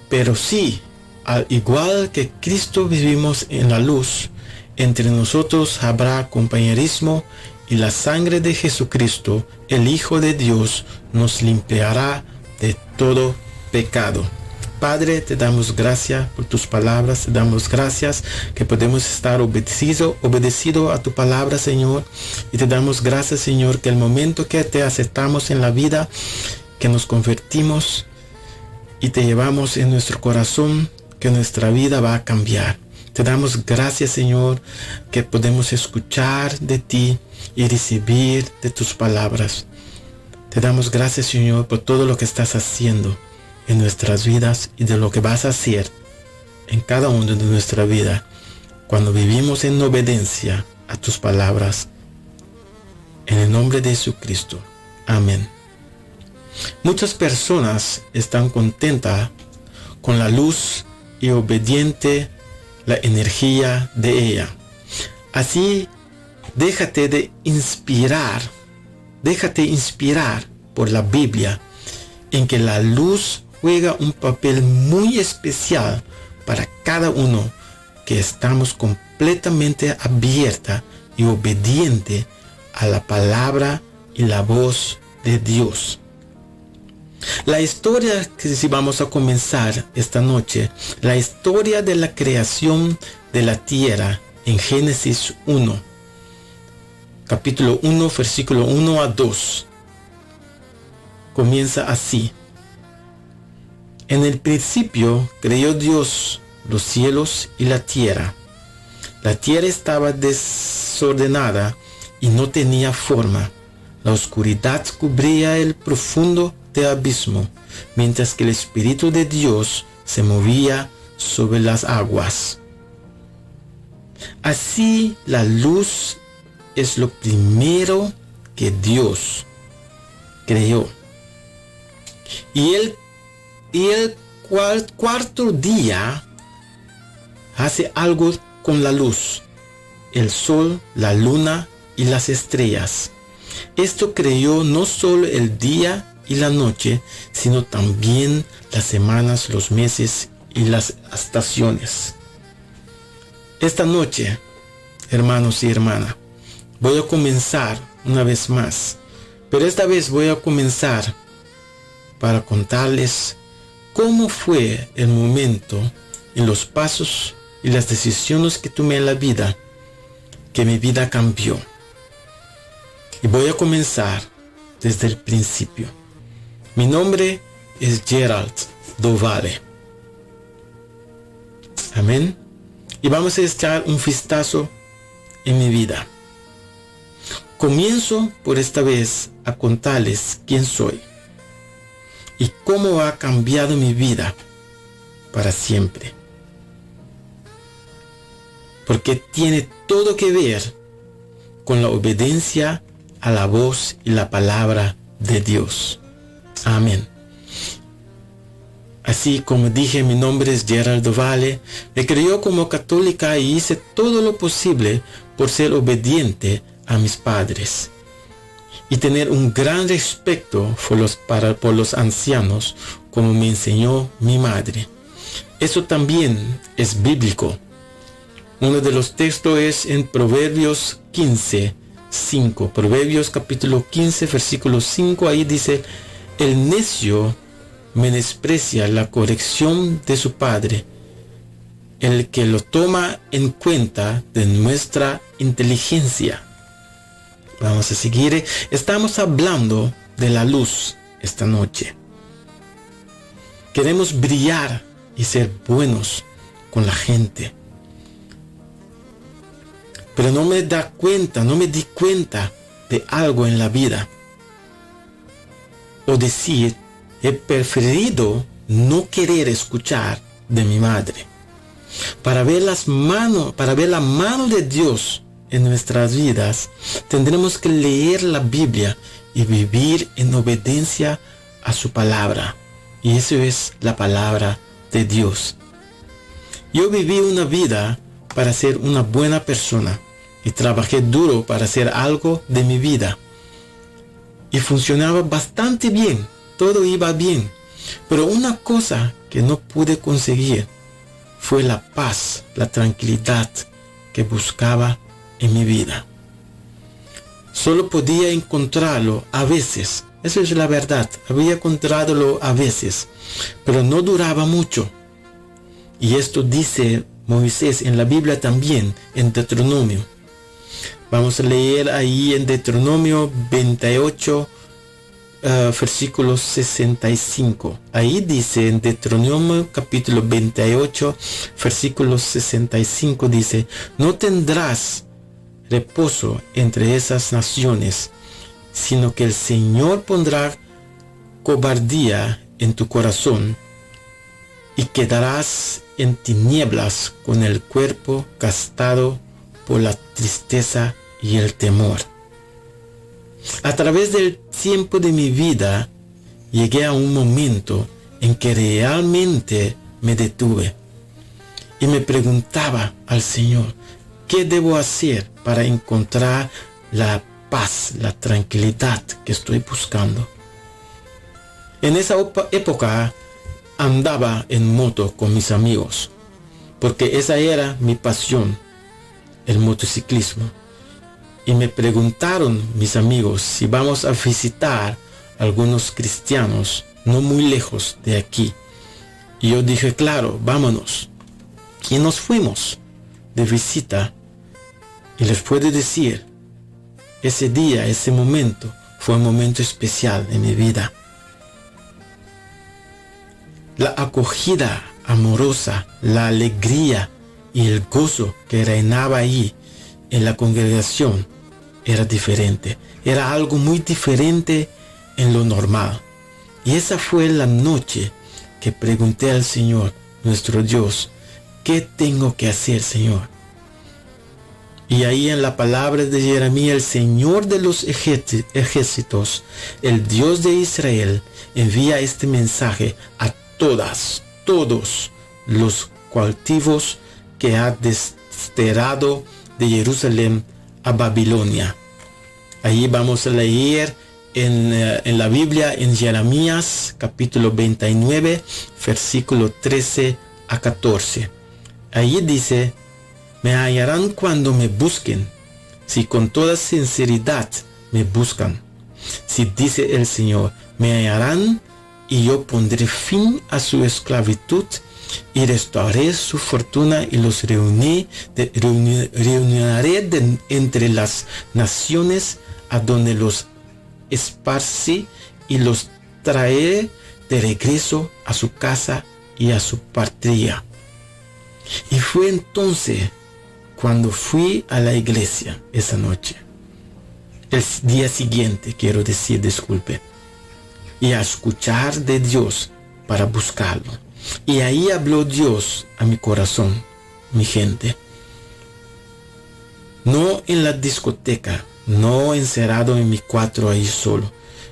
pero sí, al igual que Cristo vivimos en la luz, entre nosotros habrá compañerismo y la sangre de Jesucristo, el Hijo de Dios, nos limpiará de todo pecado. Padre, te damos gracias por tus palabras, te damos gracias que podemos estar obedecido a tu palabra, Señor, y te damos gracias, Señor, que el momento que te aceptamos en la vida, que nos convertimos y te llevamos en nuestro corazón, que nuestra vida va a cambiar. Te damos gracias, Señor, que podemos escuchar de ti y recibir de tus palabras. Te damos gracias, Señor, por todo lo que estás haciendo en nuestras vidas y de lo que vas a hacer en cada uno de nuestra vida cuando vivimos en obediencia a tus palabras. En el nombre de Jesucristo. Amén. Muchas personas están contentas con la luz y obediente la energía de ella. Así, déjate inspirar por la Biblia, en que la luz juega un papel muy especial para cada uno que estamos completamente abierta y obediente a la palabra y la voz de Dios. La historia que si vamos a comenzar esta noche, la historia de la creación de la tierra en Génesis 1, capítulo 1, versículo 1 a 2. Comienza así. En el principio creó Dios los cielos y la tierra. La tierra estaba desordenada y no tenía forma. La oscuridad cubría el profundo abismo, mientras que el Espíritu de Dios se movía sobre las aguas. Así, la luz es lo primero que Dios creó. Y el cuarto día hace algo con la luz, el sol, la luna y las estrellas. Esto creó no solo el día y la noche, sino también las semanas, los meses y las estaciones. Esta noche, hermanos y hermanas, voy a comenzar una vez más, pero esta vez voy a comenzar para contarles cómo fue el momento en los pasos y las decisiones que tomé en la vida, que mi vida cambió. Y voy a comenzar desde el principio. Mi nombre es Gerald Dovale. Amén. Y vamos a echar un vistazo en mi vida. Comienzo por esta vez a contarles quién soy y cómo ha cambiado mi vida para siempre. Porque tiene todo que ver con la obediencia a la voz y la palabra de Dios. Amén. Así como dije, mi nombre es Gerald Dovale. Me crió como católica y hice todo lo posible por ser obediente a mis padres y tener un gran respeto por los ancianos, como me enseñó mi madre. Eso también es bíblico. Uno de los textos es en Proverbios 15:5. Proverbios capítulo 15, versículo 5. Ahí dice: el necio menosprecia la corrección de su padre. El que lo toma en cuenta demuestra inteligencia. Vamos a seguir. Estamos hablando de la luz esta noche. Queremos brillar y ser buenos con la gente. Pero no me di cuenta de algo en la vida. O decir, he preferido no querer escuchar de mi madre. Para ver la mano de Dios en nuestras vidas, tendremos que leer la Biblia y vivir en obediencia a su palabra. Y eso es la palabra de Dios. Yo viví una vida para ser una buena persona y trabajé duro para hacer algo de mi vida. y funcionaba bastante bien, todo iba bien. Pero una cosa que no pude conseguir fue la paz, la tranquilidad que buscaba en mi vida. Solo podía encontrarlo a veces, esa es la verdad, había encontrado a veces, pero no duraba mucho. Y esto dice Moisés en la Biblia también, en Deuteronomio. Vamos a leer ahí en Deuteronomio 28, versículo 65. Ahí dice en Deuteronomio capítulo 28, versículo 65, dice: no tendrás reposo entre esas naciones, sino que el Señor pondrá cobardía en tu corazón y quedarás en tinieblas con el cuerpo gastado por la tristeza y el temor. A través del tiempo de mi vida llegué a un momento en que realmente me detuve y me preguntaba al Señor: ¿qué debo hacer para encontrar la paz, la tranquilidad que estoy buscando? En esa época andaba en moto con mis amigos, porque esa era mi pasión, el motociclismo. Y me preguntaron mis amigos si vamos a visitar algunos cristianos no muy lejos de aquí. Y yo dije, claro, vámonos. Y nos fuimos de visita. Y les puedo decir, ese día, ese momento, fue un momento especial en mi vida. La acogida amorosa, la alegría y el gozo que reinaba ahí en la congregación era diferente. Era algo muy diferente en lo normal. Y esa fue la noche que pregunté al Señor, nuestro Dios, ¿qué tengo que hacer, Señor? Y ahí en la palabra de Jeremías, el Señor de los ejércitos, el Dios de Israel, envía este mensaje a todos los cautivos que ha desterrado de Jerusalén a Babilonia. Ahí vamos a leer en la Biblia, en Jeremías capítulo 29, versículo 13 a 14. Ahí dice: me hallarán cuando me busquen, si con toda sinceridad me buscan. Si dice el Señor, me hallarán y yo pondré fin a su esclavitud y restauraré su fortuna y los reuniré entre las naciones a donde los esparcí y los traeré de regreso a su casa y a su patria. Y fue entonces cuando fui a la iglesia esa noche, el día siguiente, quiero decir, disculpe, y a escuchar de Dios para buscarlo. Y ahí habló Dios a mi corazón, mi gente. No en la discoteca, no encerrado en mi cuarto ahí solo,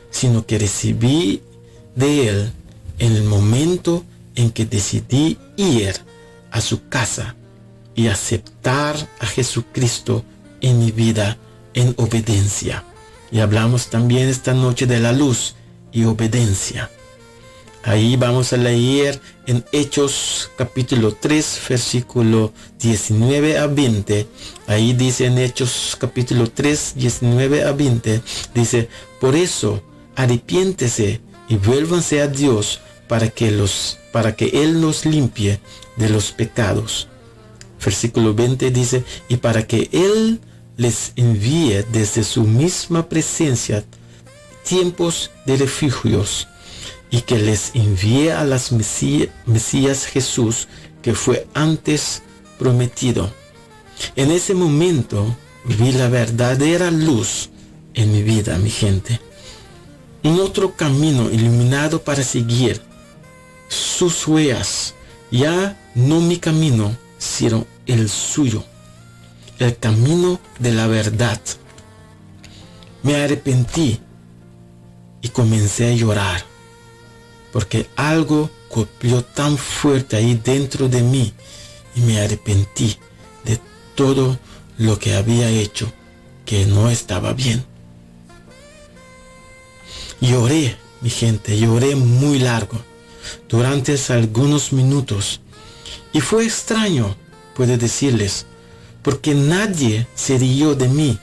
sino que recibí de Él en el momento en que decidí ir a su casa y aceptar a Jesucristo en mi vida en obediencia. Y hablamos también esta noche de la luz y obediencia. Ahí vamos a leer en Hechos capítulo 3, versículo 19 a 20. Ahí dice en Hechos capítulo 3, 19 a 20. Dice: por eso arrepiéntese y vuélvanse a Dios para que Él los limpie de los pecados. Versículo 20 dice: y para que Él les envíe desde su misma presencia tiempos de refugios, y que les envíe a las Mesías Jesús, que fue antes prometido. En ese momento vi la verdadera luz en mi vida, mi gente. Un otro camino iluminado para seguir sus huellas. Ya no mi camino, sino el suyo. El camino de la verdad. Me arrepentí y comencé a llorar, porque algo golpeó tan fuerte ahí dentro de mí y me arrepentí de todo lo que había hecho que no estaba bien. Lloré, mi gente, lloré muy largo, durante algunos minutos. Y fue extraño, puedo decirles, porque nadie se rió de mí.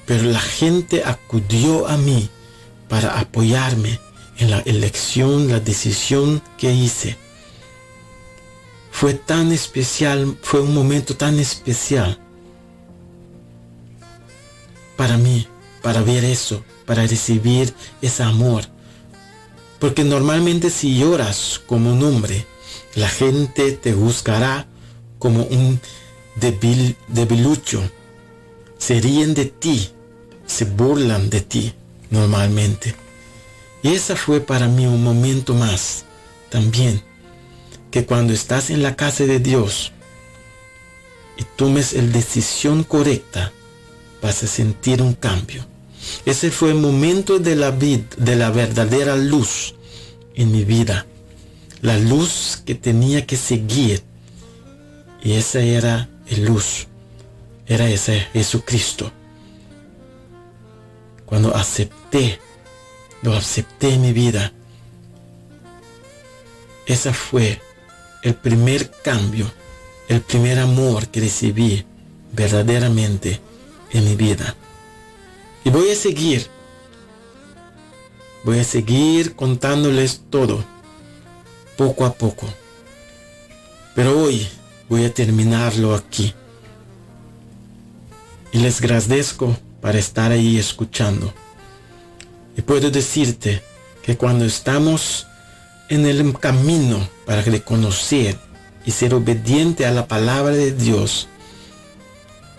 Pero la gente acudió a mí para apoyarme en la elección, la decisión que hice. Fue tan especial, fue un momento tan especial para mí, para ver eso, para recibir ese amor. Porque normalmente si lloras como un hombre, la gente te juzgará como un debilucho. Se ríen de ti, se burlan de ti normalmente. Y ese fue para mí un momento más también, que cuando estás en la casa de Dios y tomes la decisión correcta, vas a sentir un cambio. Ese fue el momento de la verdadera luz en mi vida. La luz que tenía que seguir. Y esa era la luz. Era ese Jesucristo. Cuando lo acepté en mi vida. Ese fue el primer cambio, el primer amor que recibí verdaderamente en mi vida. Y voy a seguir contándoles todo, poco a poco. Pero hoy voy a terminarlo aquí. Y les agradezco para estar ahí escuchando. Y puedo decirte que cuando estamos en el camino para reconocer y ser obediente a la palabra de Dios,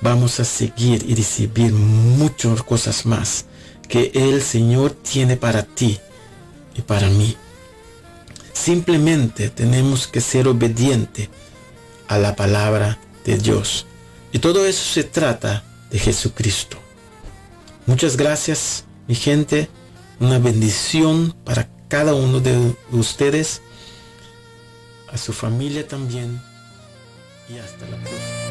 vamos a seguir y recibir muchas cosas más que el Señor tiene para ti y para mí. Simplemente tenemos que ser obedientes a la palabra de Dios. Y todo eso se trata de Jesucristo. Muchas gracias, mi gente. Una bendición para cada uno de ustedes, a su familia también. Y hasta la próxima.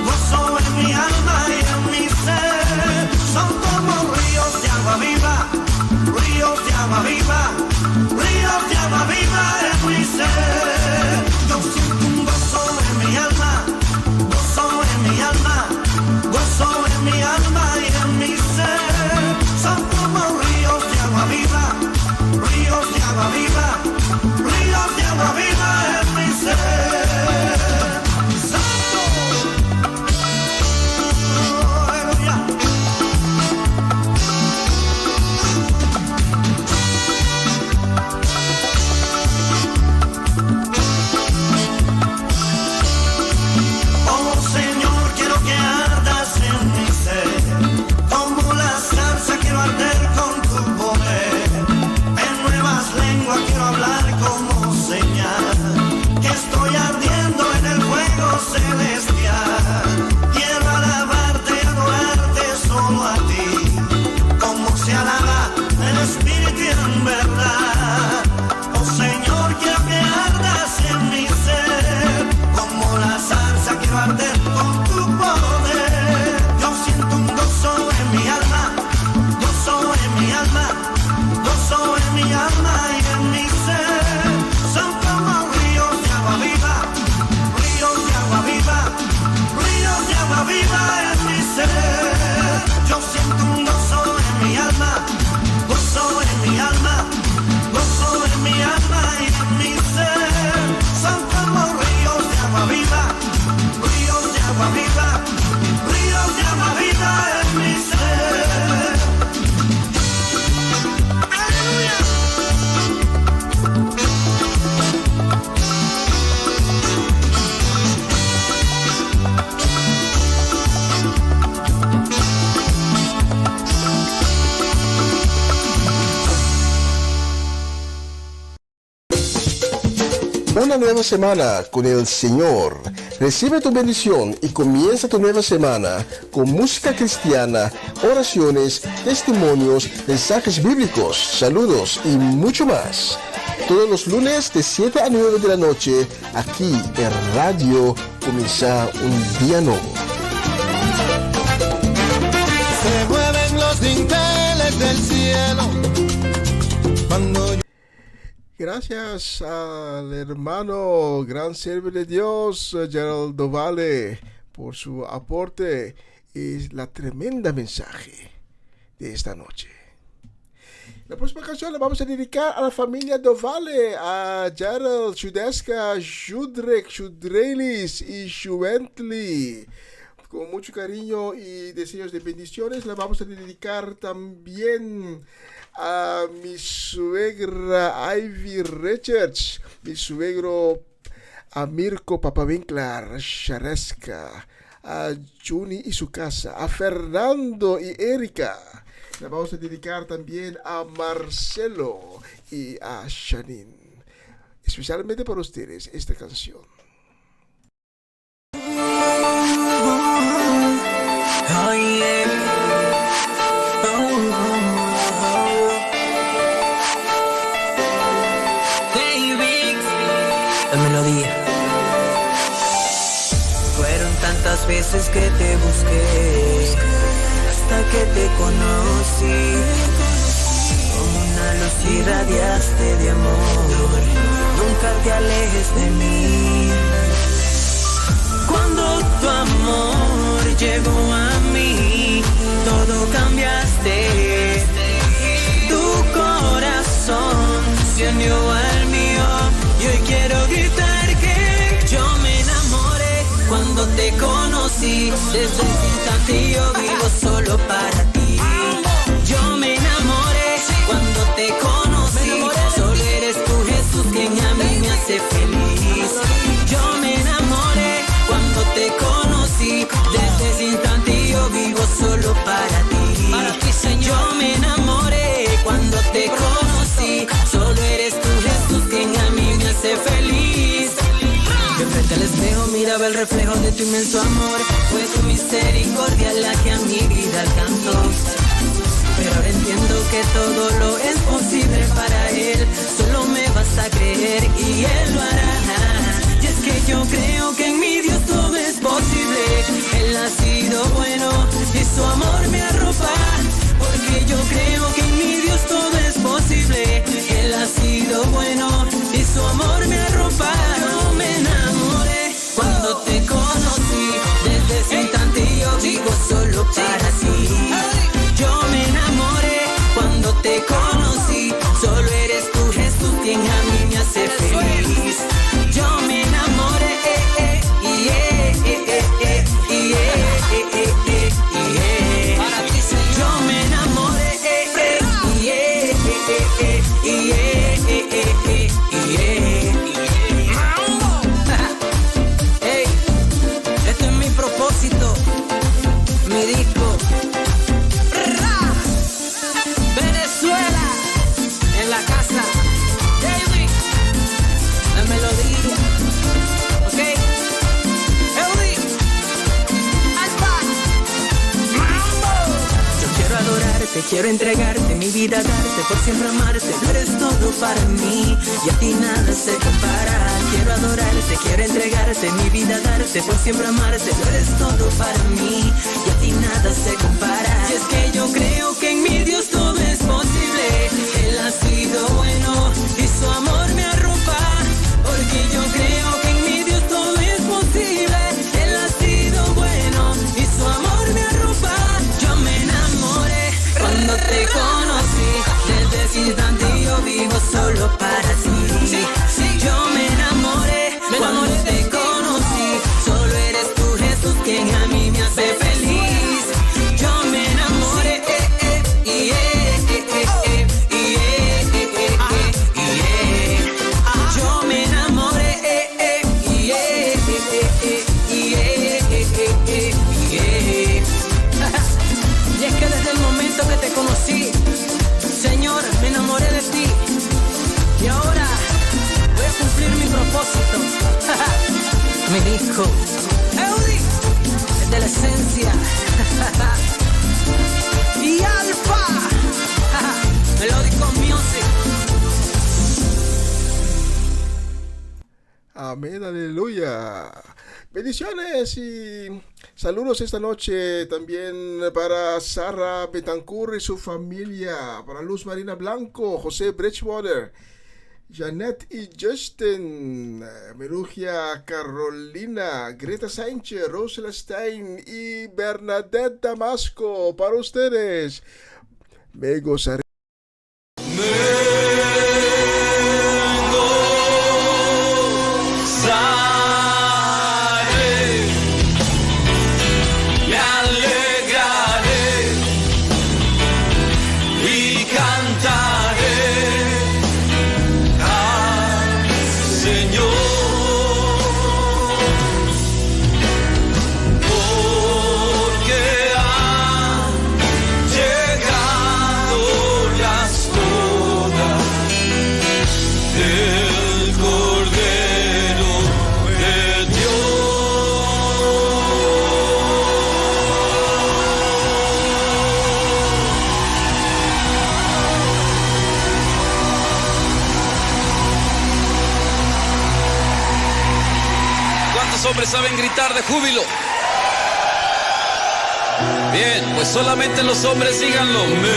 Gozo en mi alma y en mi ser, son como una nueva semana con el Señor. Recibe tu bendición y comienza tu nueva semana con música cristiana, oraciones, testimonios, mensajes bíblicos, saludos y mucho más. Todos los lunes de 7 a 9 de la noche, aquí en Radio Comienza un Día Nuevo. Se mueven los dinteles del cielo cuando yo... Gracias al hermano, gran siervo de Dios, Gerald Dovale, por su aporte y la tremenda mensaje de esta noche. La próxima canción la vamos a dedicar a la familia Dovale, a Gerald, Judeska, Judrek, Judrelis y Juventli. Con mucho cariño y deseos de bendiciones la vamos a dedicar también a mi suegra Ivy Richards, mi suegro Amirko Papavinklar Shareska, a Juni y su casa, a Fernando y Erika. La vamos a dedicar también a Marcelo y a Janine. Especialmente para ustedes esta canción. Oh, yeah. Baby, la melodía. Fueron tantas veces que te busqué hasta que te conocí. Como una luz irradiaste de amor, nunca te alejes de mí. Cuando tu amor llegó a mí, todo cambiaste. Tu corazón se unió al mío y hoy quiero gritar que yo me enamoré cuando te conocí. Desde ese instante yo vivo solo para ti. Yo me enamoré cuando te conocí. Solo eres tú, Jesús, quien a mí me hace feliz. Yo me enamoré cuando te conocí, desde ese instante yo vivo solo para ti. Señor. Yo me enamoré cuando te conocí, solo eres tú, Jesús, quien a mí me hace feliz. Yo frente al espejo miraba el reflejo de tu inmenso amor, fue tu misericordia la que a mi vida alcanzó. Pero ahora entiendo que todo lo es posible para Él, solo me vas a creer y Él lo hará. Y es que yo creo que en mi Dios todo es posible. Él ha sido bueno y su amor me arropa. Porque yo creo que en mi Dios todo es posible. Él ha sido bueno y su amor me arropa. Yo me enamoré cuando te conocí. Desde ese instante yo vivo solo para ti. Yo me enamoré cuando te conocí. Solo eres tú, Jesús, quien a mí me hace feliz. Yo me enamoré, yo me enamoré, hey, este es mi propósito, mi disco. Venezuela, en la casa, David, la melodía, ok, Elvi, yo quiero adorarte, quiero entregarte mi vida, darte por siempre amarte, tú eres todo para mí y a ti nada se compara. Quiero adorarte, quiero entregarte mi vida, darte por siempre amarte, tú eres todo para mí y a ti nada se compara. Y es que yo creo que en mi Dios todo es posible. Él ha sido bueno y su amor me arropa. Porque yo creo que en mi Dios todo es posible. Él ha sido bueno y su amor me arropa. Yo me enamoré cuando te conocí. Desde ese instante yo vivo solo para ti. Yo me enamoré cuando te conocí. Solo eres tú, Jesús, quien a mí me hace feliz. Yo me enamoré, yo me enamoré, y es que desde el momento que te conocí, Señor, me enamoré de ti. Y ahora Amén, aleluya. Bendiciones y saludos esta noche también para Sara Betancourt y su familia, para Luz Marina Blanco, José Bridgewater, Janet y Justin, Merugia Carolina, Greta Sánchez, Rosela Stein y Bernadette Damasco. Para ustedes, me gozaré. Hombres saben gritar de júbilo. Bien, pues solamente los hombres díganlo. Me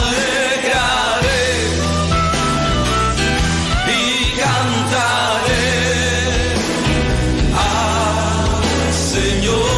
alegraré y cantaré al Señor.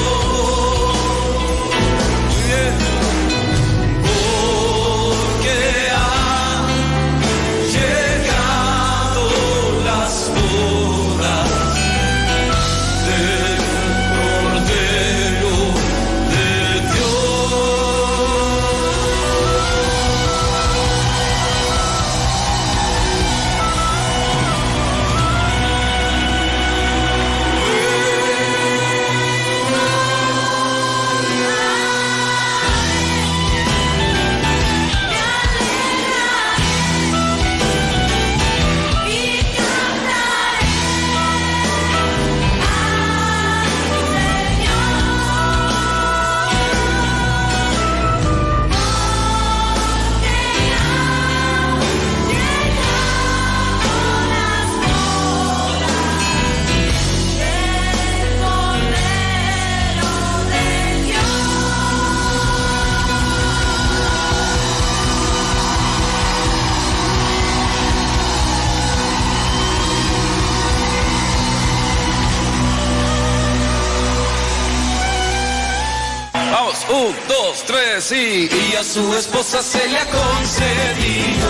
Un, dos, tres y a su esposa se le ha concedido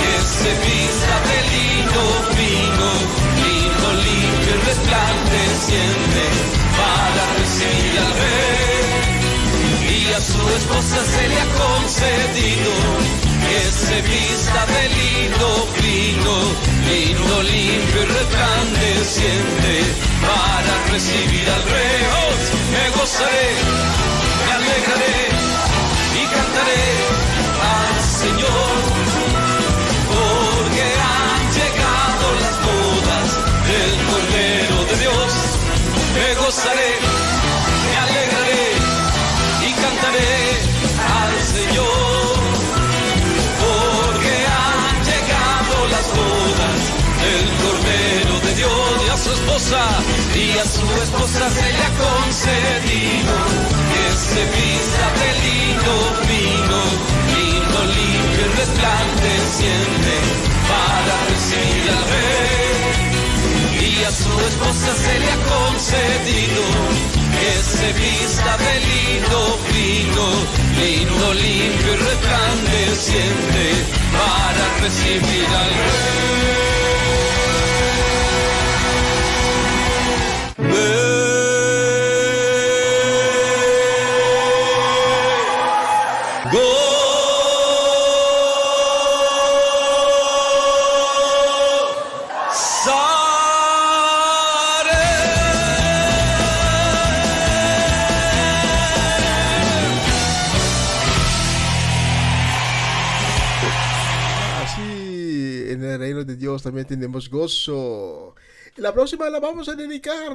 que se vista de lino fino, lino limpio y resplandeciente para recibir al rey. Y a su esposa se le ha concedido que se vista de lino fino, lino limpio y resplandeciente para recibir al rey. Oh, me gozaré, me alegraré y cantaré al Señor, porque han llegado las bodas del Cordero de Dios. Me gozaré, me alegraré y cantaré al Señor, porque han llegado las bodas del Cordero de Dios. Y a su esposa se le ha concedido que se vista de lino fino, lino limpio y resplandeciente para recibir al rey. Y a su esposa se le ha concedido que se vista de lino fino, lino limpio y resplandeciente para recibir al rey. Así en el reino de Dios también tenemos gozo. Y la próxima la vamos a dedicar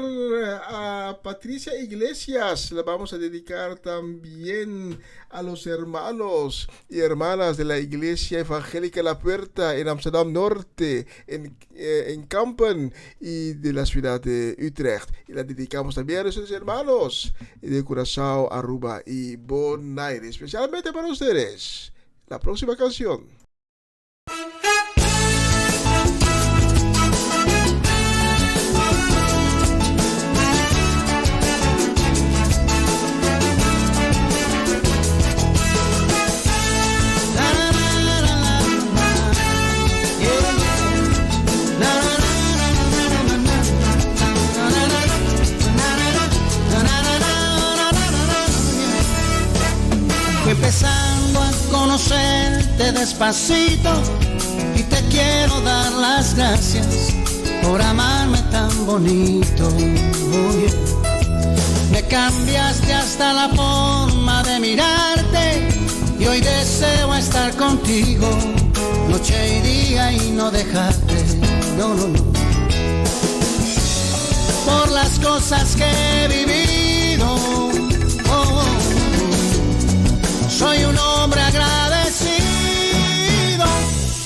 a Patricia Iglesias. La vamos a dedicar también a los hermanos y hermanas de la Iglesia Evangélica La Puerta en Amsterdam Norte, en Kampen y de la ciudad de Utrecht. Y la dedicamos también a nuestros hermanos de Curazao, Aruba y Bonaire, especialmente para ustedes. La próxima canción. Fui empezando a conocerte despacito y te quiero dar las gracias por amarme tan bonito. Oh, yeah. Me cambiaste hasta la forma de mirarte y hoy deseo estar contigo noche y día y no dejarte. No, no, no. Por las cosas que he vivido. Oh, oh. Soy un hombre agradecido.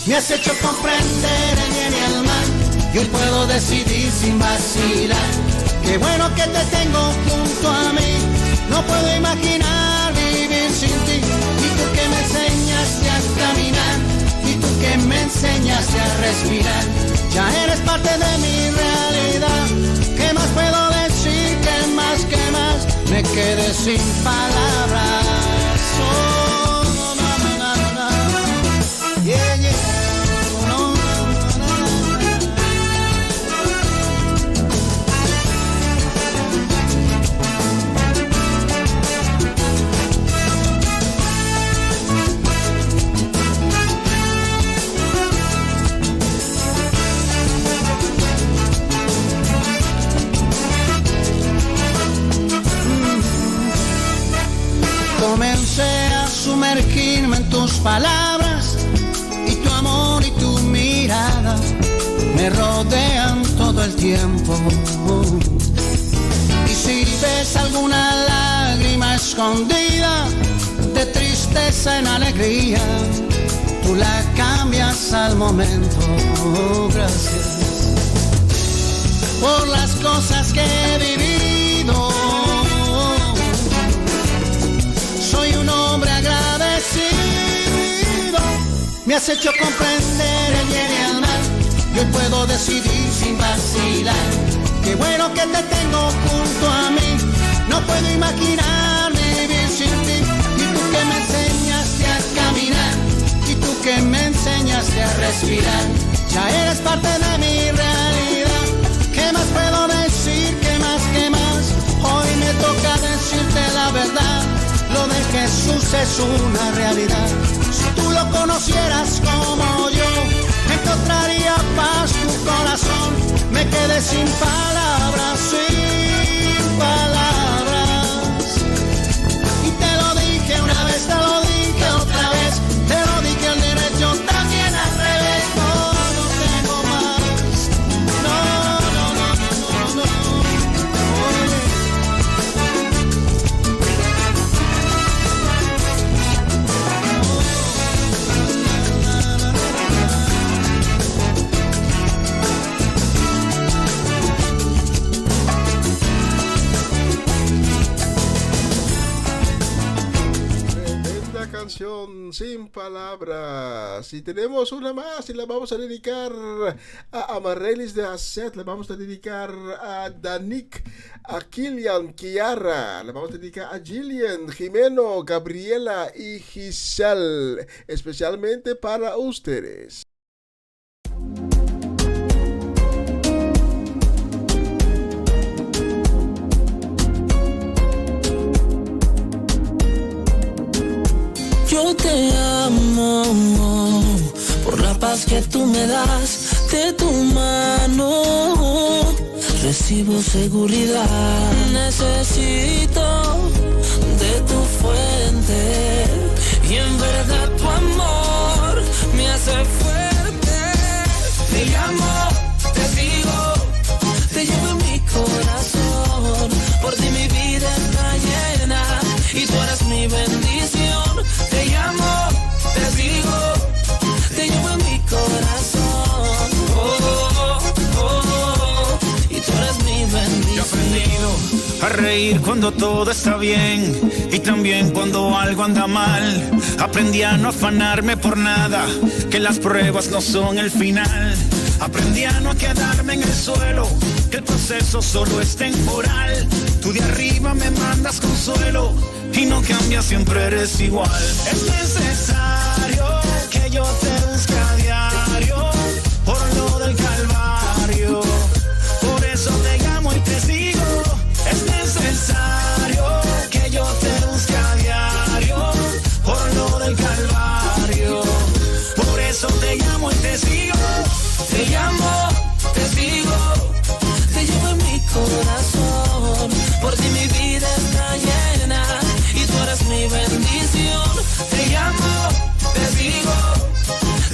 Me has hecho comprender el bien y el mal y hoy puedo decidir sin vacilar. Qué bueno que te tengo junto a mí. No puedo imaginar vivir sin ti. Y tú que me enseñaste a caminar y tú que me enseñaste a respirar. Ya eres parte de mi realidad. ¿Qué más puedo decir? ¿Qué más? ¿Qué más? Me quedé sin palabras. Oh, no, no, no, no. Yeah, yeah. No, no, no, Comencé a sumergirme en tus palabras y tu amor y tu mirada me rodean todo el tiempo. Y si ves alguna lágrima escondida de tristeza en alegría, tú la cambias al momento. Gracias por las cosas que he vivido. Soy un hombre agradecido. Me has hecho comprender el bien y el mal. Yo puedo decidir sin vacilar. Qué bueno que te tengo junto a mí. No puedo imaginar vivir sin ti. Y tú que me enseñaste a caminar y tú que me enseñaste a respirar. Ya eres parte de mi realidad. ¿Qué más puedo decir? ¿Qué más? ¿Qué más? Hoy me toca decirte la verdad. Lo de Jesús es una realidad. Si tú lo conocieras como yo, encontraría paz tu corazón. Me quedé sin palabras, sin palabras. Y te lo dije una vez, te lo dije otra vez. Te lo dije al derecho, también al revés. No, no tengo más. No, no, no, no, no, no. Canción sin palabras. Y tenemos una más y la vamos a dedicar a Amarellis de Asset, la vamos a dedicar a Danik, a Kilian, Kiara, la vamos a dedicar a Gillian, Jimeno, Gabriela y Giselle, especialmente para ustedes. Yo te amo por la paz que tú me das. De tu mano recibo seguridad. Necesito de tu fuente y en verdad tu amor me hace fuerte. Te llamo, te sigo, Yo he aprendido a reír cuando todo está bien y también cuando algo anda mal. Aprendí a no afanarme por nada, que las pruebas no son el final. Aprendí a no quedarme en el suelo, que el proceso solo es temporal. Tú de arriba me mandas consuelo y no cambias, siempre eres igual. Es necesario que yo te busque a diario por lo del Calvario. Por eso te llamo y te sigo. Es necesario que yo te busque a diario por lo del Calvario. Por eso te llamo y te sigo. Te llamo, te sigo, te llevo en mi corazón. Por ti mi vida está llena y tú eres mi bendición. Te llamo, te sigo,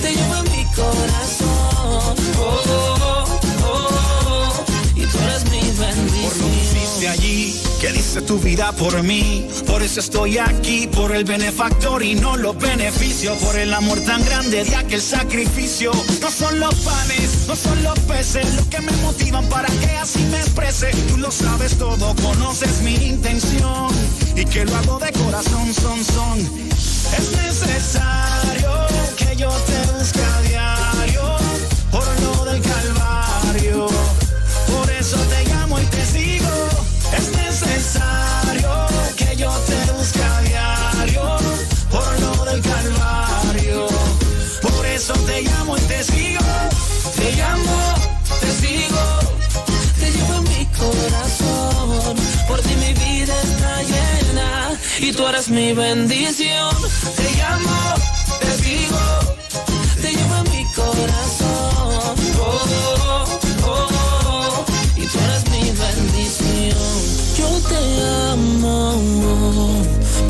te llevo en mi corazón. Oh, oh, oh, oh, y tú eres mi bendición. Por lo que hiciste allí, que diste tu vida por mí. Por eso estoy aquí, por el benefactor y no los beneficios. Por el amor tan grande de aquel sacrificio. No son los panes, no son los peces los que me motivan para que así me exprese. Tú lo sabes todo, conoces mi intención y que lo hago de corazón, son. Es necesario que yo te busque a diario por lo del Calvario. Por eso te llamo y te sigo. Es necesario que yo te busque a diario por lo del Calvario. Por eso te llamo y te sigo. Te llamo, te sigo, te llevo en mi corazón. Por ti mi vida está llena y tú eres mi bendición. Te llamo, te sigo, te llevo en mi corazón. Oh, oh, oh, oh, y tú eres mi bendición. Yo te amo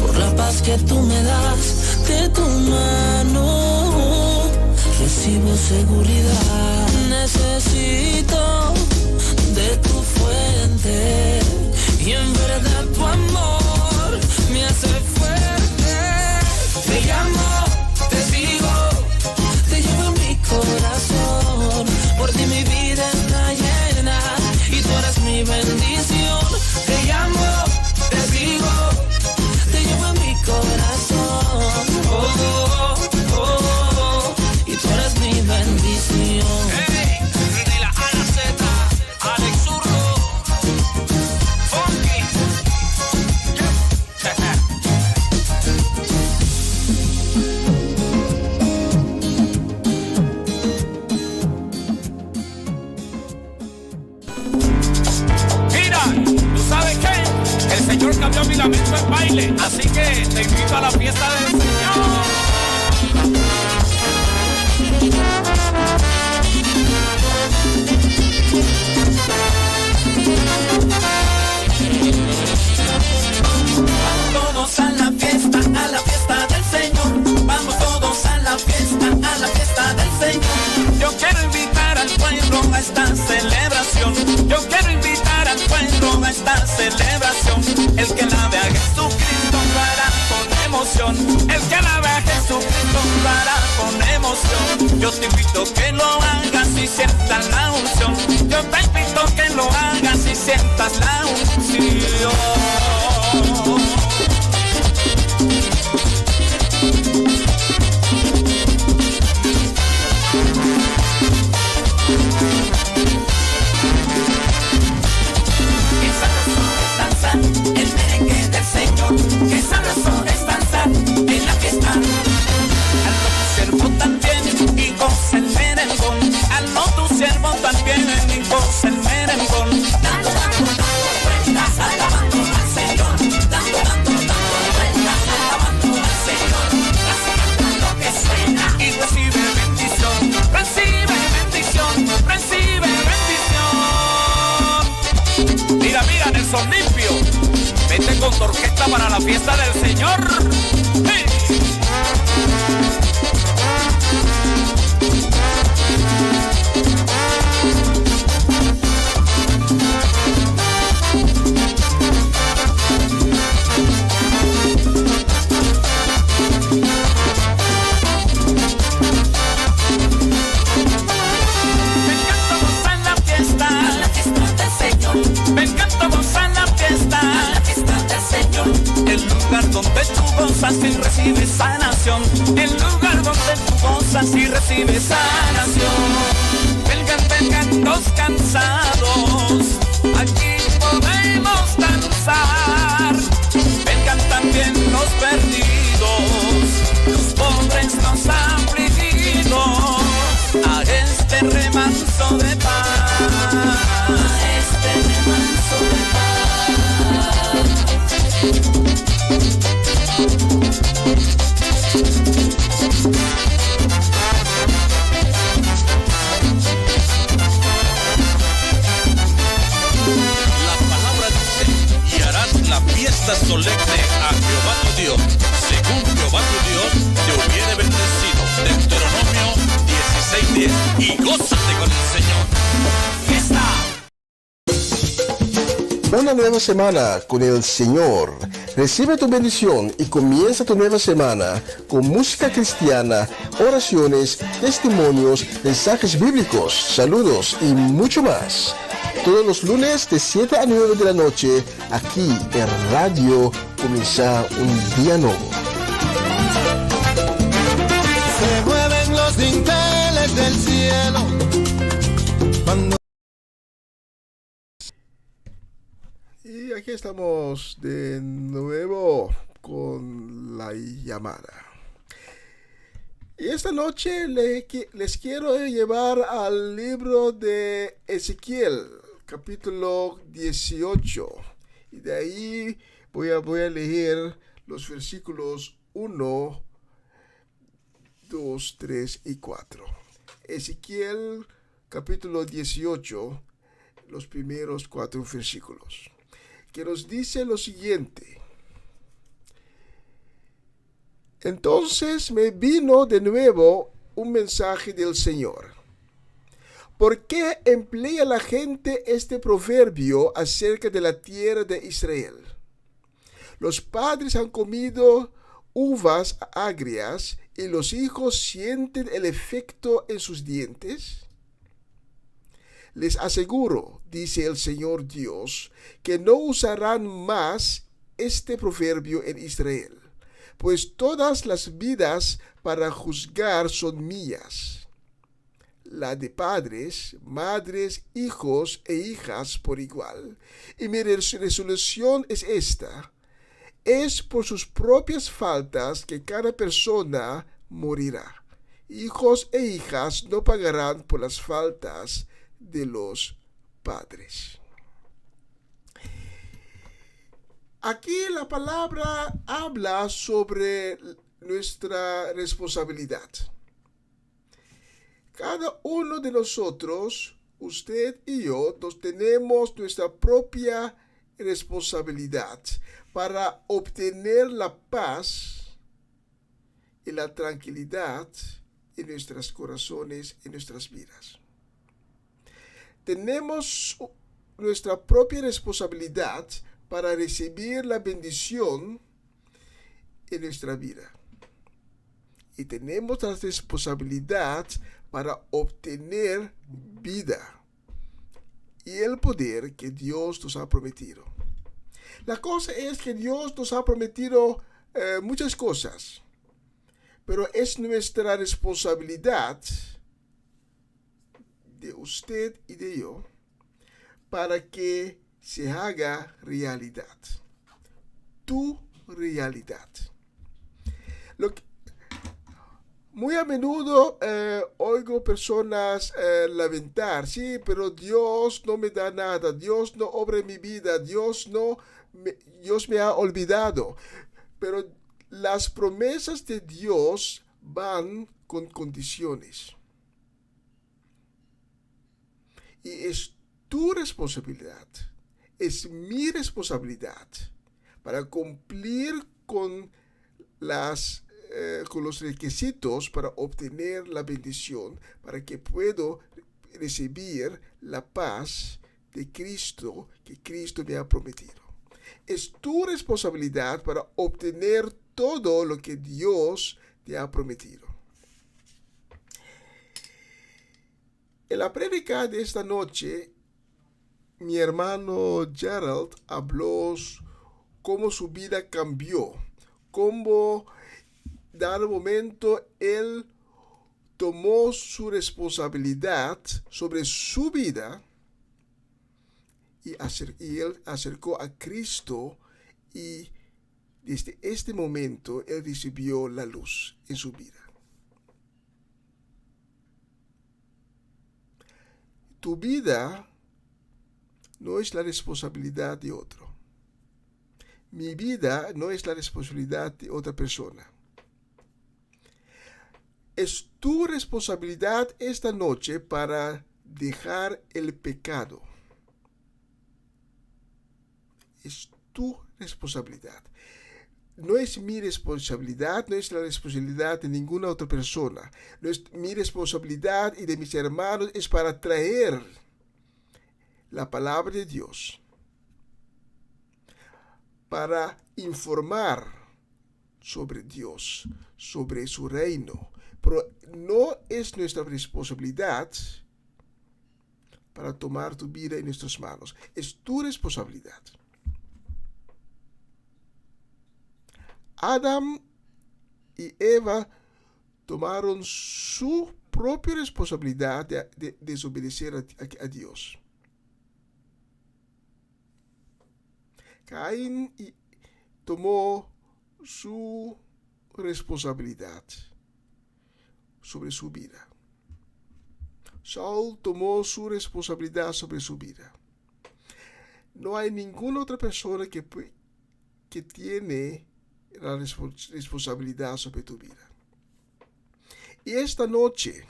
por la paz que tú me das. De tu mano recibo seguridad. Necesito de tu fuente y en verdad tu amor me hace fuerte. Te llamo, te sigo, te llevo en mi corazón. Por ti mi vida está llena y tú eres mi bendición. Te llamo, te sigo, te llevo en mi corazón. Oh, oh, oh, oh, y tú eres mi bendición. Hey, de la A a la Z, Alex Zurdo, Funky. Mira, ¿tú sabes qué? El Señor cambió mi lamento en baile, así que te invito a la fiesta del Señor. Todos a la fiesta del Señor. Vamos todos a la fiesta del Señor. Yo quiero invitar al pueblo a esta celebración. Yo quiero invitar al pueblo a esta celebración. El que la vea a Jesucristo lo hará con emoción. El que la vea a Jesucristo lo hará con emoción. Yo te invito que lo hagas y sientas la unción. Yo te invito que lo hagas y sientas la unción. El merengue del Señor, que sabroso es danzar en la fiesta. Hazlo tu siervo también y goza el merengón. Hazlo tu siervo también y goza el merengón. Dando vueltas, alabando al Señor. Dando vueltas, alabando al Señor. Haciendo lo que suena y recibe bendición. Recibe bendición, recibe bendición. Mira, Nelson Limpio, vete con tu orquesta para la fiesta del Señor. ¡Hey! Vengan todos a la fiesta del Señor. gozas y recibes sanación. Vengan los cansados, aquí podemos danzar. Vengan también los perdidos, los pobres, los afligidos, a este remanso de paz, a este remanso de paz. La fiesta solemne a Jehová tu Dios, según Jehová tu Dios te hubiere bendecido. Deuteronomio 16:10. Y gózate con el Señor. ¡Fiesta! Una nueva semana con el Señor. Recibe tu bendición y comienza tu nueva semana con música cristiana, oraciones, testimonios, mensajes bíblicos, saludos y mucho más. Todos los lunes de 7 a 9 de la noche, aquí en Radio Comienza un Día Nuevo. Se mueven los dinteles del cielo cuando... Y aquí estamos de nuevo con la llamada. Y esta noche les quiero llevar al libro de Ezequiel, capítulo 18. Y de ahí voy a leer los versículos 1, 2, 3 y 4. Ezequiel, capítulo 18, los primeros 4 versículos, que nos dice lo siguiente. Entonces me vino de nuevo un mensaje del Señor. ¿Por qué emplea la gente este proverbio acerca de la tierra de Israel? Los padres han comido uvas agrias y los hijos sienten el efecto en sus dientes. Les aseguro, dice el Señor Dios, que no usarán más este proverbio en Israel, pues todas las vidas para juzgar son mías, la de padres, madres, hijos e hijas por igual. Y mi resolución es esta: es por sus propias faltas que cada persona morirá. Hijos e hijas no pagarán por las faltas de los padres. Aquí la palabra habla sobre nuestra responsabilidad. Cada uno de nosotros, usted y yo, nos tenemos nuestra propia responsabilidad para obtener la paz y la tranquilidad en nuestros corazones, en nuestras vidas. Tenemos nuestra propia responsabilidad para recibir la bendición en nuestra vida. Y tenemos la responsabilidad para obtener vida y el poder que Dios nos ha prometido. La cosa es que Dios nos ha prometido muchas cosas, pero es nuestra responsabilidad de usted y de yo para que se haga realidad. Tu realidad. Muy a menudo oigo personas lamentar, sí, pero Dios no me da nada, Dios no obra en mi vida, Dios me ha olvidado. Pero las promesas de Dios van con condiciones. Y es tu responsabilidad, es mi responsabilidad para cumplir con los requisitos para obtener la bendición, para que puedo recibir la paz de Cristo que Cristo me ha prometido. Es tu responsabilidad para obtener todo lo que Dios te ha prometido. En la prédica de esta noche, mi hermano Gerald habló cómo su vida cambió, cómo cada momento él tomó su responsabilidad sobre su vida y él acercó a Cristo, y desde este momento él recibió la luz en su vida. Tu vida no es la responsabilidad de otro. Mi vida no es la responsabilidad de otra persona. Es tu responsabilidad esta noche para dejar el pecado. Es tu responsabilidad. No es mi responsabilidad, no es la responsabilidad de ninguna otra persona. No es mi responsabilidad y de mis hermanos, es para traer la palabra de Dios, para informar sobre Dios, sobre su reino. Pero no es nuestra responsabilidad para tomar tu vida en nuestras manos. Es tu responsabilidad. Adán y Eva tomaron su propia responsabilidad de desobedecer a Dios. Caín tomó su responsabilidad sobre su vida. Saúl tomó su responsabilidad sobre su vida. No hay ninguna otra persona que tiene la responsabilidad sobre tu vida. Y esta noche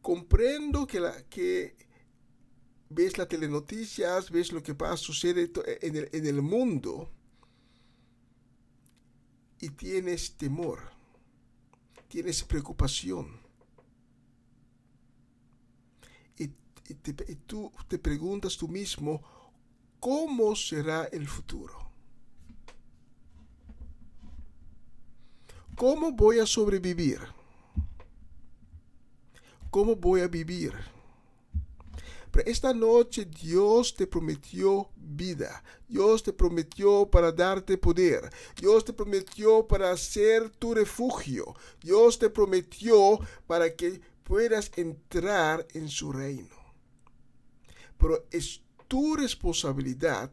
comprendo que ves las telenoticias, ves lo que sucede en el mundo y tienes temor, tienes preocupación. Y tú te preguntas tú mismo, ¿cómo será el futuro? ¿Cómo voy a sobrevivir? ¿Cómo voy a vivir? Pero esta noche Dios te prometió vida. Dios te prometió para darte poder. Dios te prometió para ser tu refugio. Dios te prometió para que puedas entrar en su reino. Pero es tu responsabilidad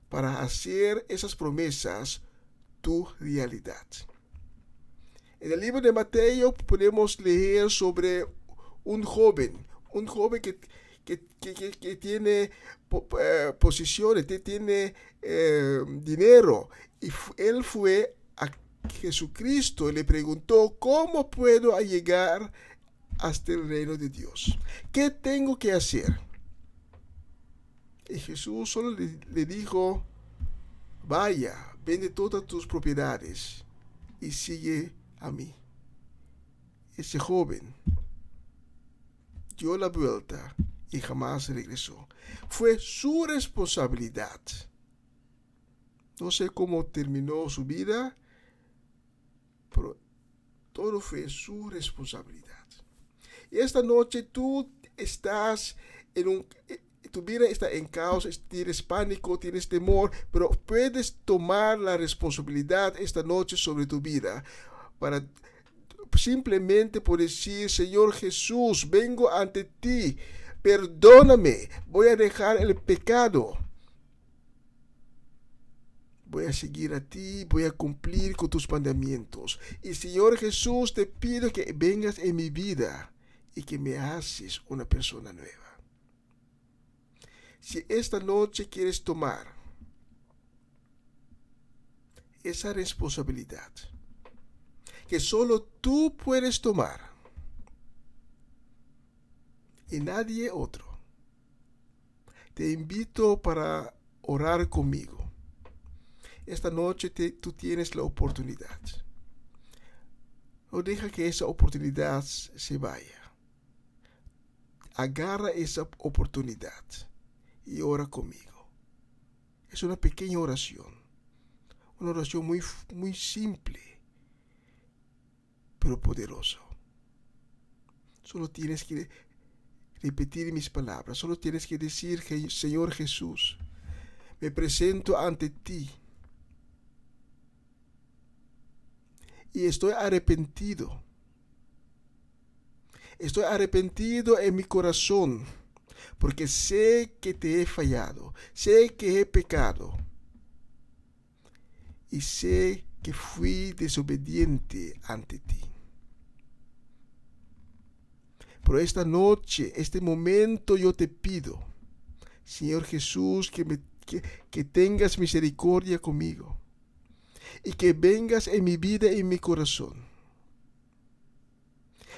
para hacer esas promesas tu realidad. En el libro de Mateo podemos leer sobre un joven que tiene posiciones, que tiene dinero, y él fue a Jesucristo y le preguntó, ¿cómo puedo llegar hasta el reino de Dios? ¿Qué tengo que hacer? Y Jesús solo le dijo, vaya, vende todas tus propiedades y sigue a mí. Ese joven dio la vuelta y jamás regresó. Fue su responsabilidad. No sé cómo terminó su vida, pero todo fue su responsabilidad. Y esta noche tú estás tu vida está en caos, tienes pánico, tienes temor, pero puedes tomar la responsabilidad esta noche sobre tu vida para simplemente por decir, Señor Jesús, vengo ante ti, perdóname, voy a dejar el pecado, voy a seguir a ti, voy a cumplir con tus mandamientos. Y Señor Jesús, te pido que vengas en mi vida y que me haces una persona nueva. Si esta noche quieres tomar esa responsabilidad que solo tú puedes tomar y nadie otro, te invito para orar conmigo. Esta noche tú tienes la oportunidad. No deja que esa oportunidad se vaya. Agarra esa oportunidad y ora conmigo. Es una pequeña oración. Una oración muy, muy simple, pero poderosa. Solo tienes que repetir mis palabras. Solo tienes que decir, Señor Jesús, me presento ante ti y estoy arrepentido. Estoy arrepentido en mi corazón, porque sé que te he fallado, sé que he pecado y sé que fui desobediente ante ti. Pero esta noche, este momento, yo te pido, Señor Jesús, que tengas misericordia conmigo y que vengas en mi vida y en mi corazón.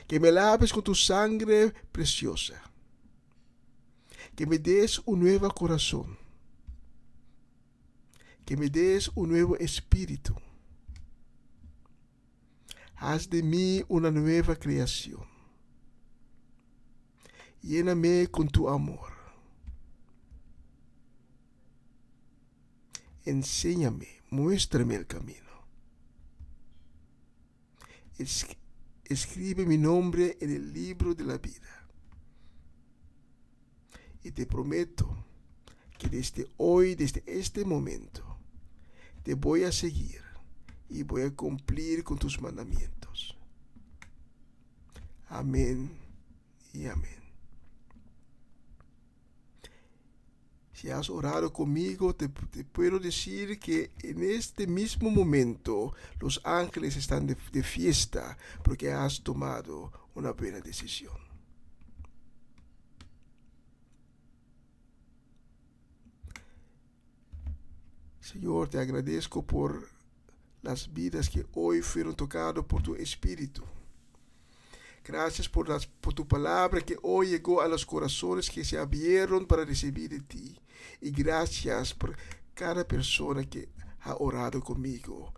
Que me laves con tu sangre preciosa. Que me des un nuevo corazón. Que me des un nuevo espíritu. Haz de mí una nueva creación. Lléname con tu amor. Enséñame, muéstrame el camino. Escribe mi nombre en el libro de la vida. Y te prometo que desde hoy, desde este momento, te voy a seguir y voy a cumplir con tus mandamientos. Amén y amén. Si has orado conmigo, te puedo decir que en este mismo momento los ángeles están de fiesta porque has tomado una buena decisión. Señor, te agradezco por las vidas que hoy fueron tocadas por tu Espíritu. Gracias por tu palabra que hoy llegó a los corazones que se abrieron para recibir de ti. Y gracias por cada persona que ha orado conmigo.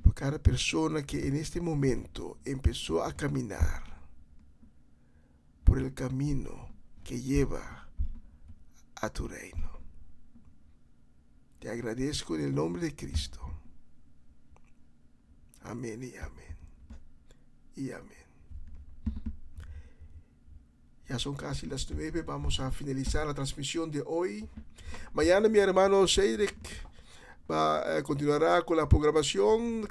Por cada persona que en este momento empezó a caminar por el camino que lleva a tu reino. Te agradezco en el nombre de Cristo. Amén y amén. Y amén. Ya son casi las 9, vamos a finalizar la transmisión de hoy. Mañana mi hermano Cedric continuará con la programación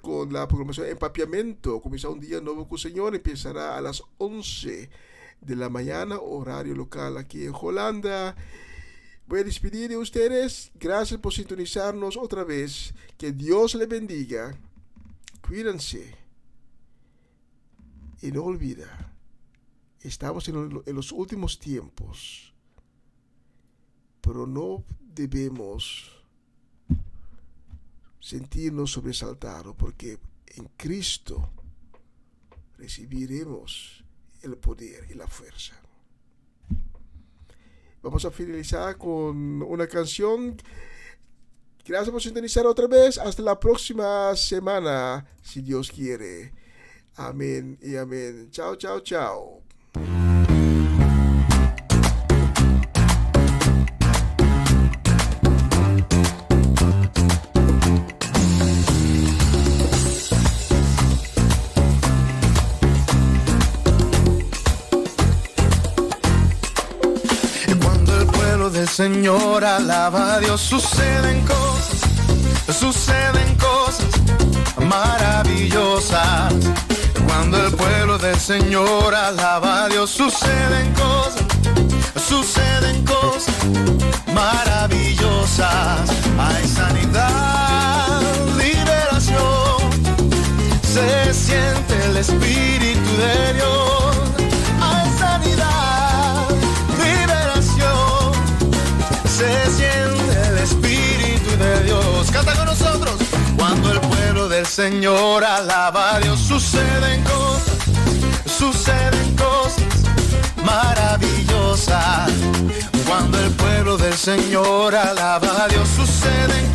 Empapiamiento. Comienza un día nuevo con el Señor, empezará a las 11 de la mañana, horario local aquí en Holanda. Voy a despedir de ustedes. Gracias por sintonizarnos otra vez. Que Dios les bendiga. Cuídense. Y no olvida, estamos en los últimos tiempos, pero no debemos sentirnos sobresaltados, porque en Cristo recibiremos el poder y la fuerza. Vamos a finalizar con una canción. Gracias por sintonizar otra vez. Hasta la próxima semana, si Dios quiere. Amén y amén. Chao, chao, chao. Y cuando el pueblo del Señor alaba a Dios, suceden cosas maravillosas. Cuando el pueblo del Señor alaba a Dios, suceden cosas maravillosas. Hay sanidad, liberación, se siente el Espíritu de Dios. Hay sanidad, liberación, se siente el Espíritu de Dios. Canta con nosotros. Cuando el pueblo del Señor alaba a Dios, suceden cosas maravillosas. Cuando el pueblo del Señor alaba a Dios, suceden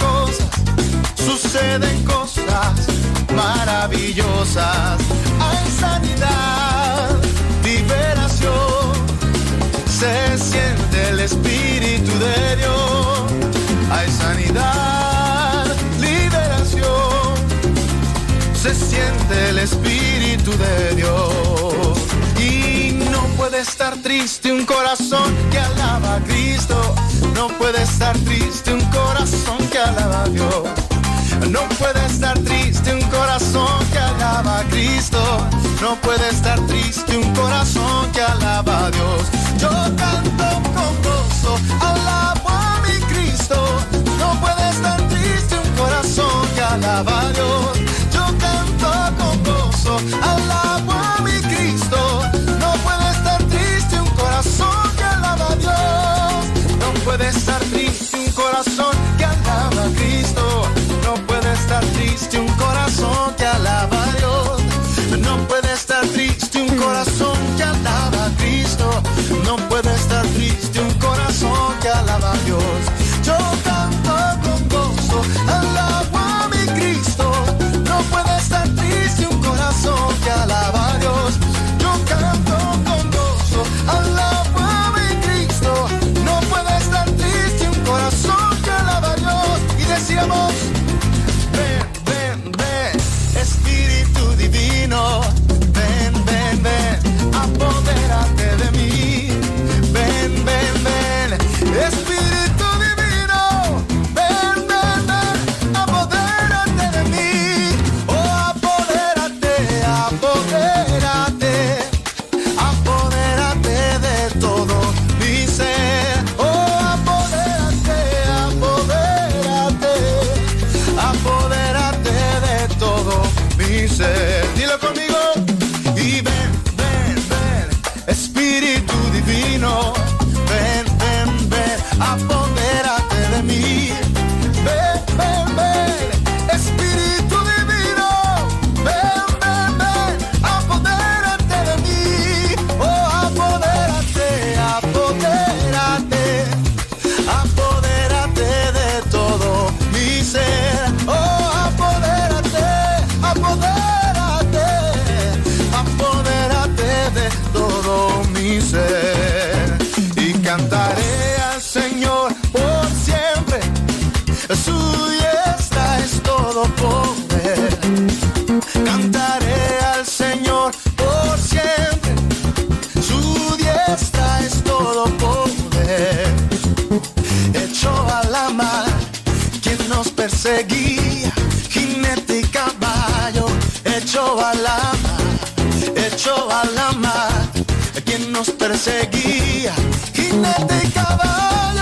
cosas maravillosas. Hay sanidad, liberación, se siente el Espíritu de Dios. Hay sanidad, liberación, se siente el Espíritu de Dios. Y no puede estar triste un corazón que alaba a Cristo. No puede estar triste un corazón que alaba a Dios. No puede estar triste un corazón que alaba a Cristo. No puede estar triste un corazón que alaba a Dios. Yo canto con gozo, alabo a mi Cristo. No puede estar triste un corazón que alaba a Dios. Yo canto con gozo, alabo a mi Cristo. No puede estar triste un corazón que alaba a Dios. No puede estar triste un corazón que alaba a Cristo. No puede estar triste un corazón que alaba a Dios. No puede estar triste un corazón que alaba a Cristo. No puede estar triste un corazón que alaba a Dios. Yo canto con gozo, alabo a mi Cristo. No puede estar triste un corazón que alaba a Dios. Yo canto con gozo, alabo a mi Cristo. No puede estar triste un corazón que alaba a Dios. Y decíamos, ven, ven, ven, Espíritu Divino. Ven, ven, ven, apodérate de mí. Ven, ven, ven, Espíritu Divino. Ven, ven, ven, apodérate de mí. Oh, apodérate, apodérate, apodérate de todo mi ser. Oh, apodérate, apodérate, apodérate de todo mi ser. Dilo conmigo. Y ven, ven, ven, Espíritu Divino. Ven, ven, ven, apodérate de mí. Ven, ven, ven, Espíritu Divino. Ven, ven, ven, apodérate de mí. Oh, apodérate, apodérate, apodérate de todo mi ser. Oh, apodérate, apodérate, apodérate de todo mi ser. Y cantaré al Señor por siempre. Su diestra es todo poder. Cantaré al Señor por siempre. Su diestra es todo poder. Echó a la mar quien nos perseguía, jinete y caballo. Echó a la mar, echó a la mar quien nos perseguía, jinete y caballo.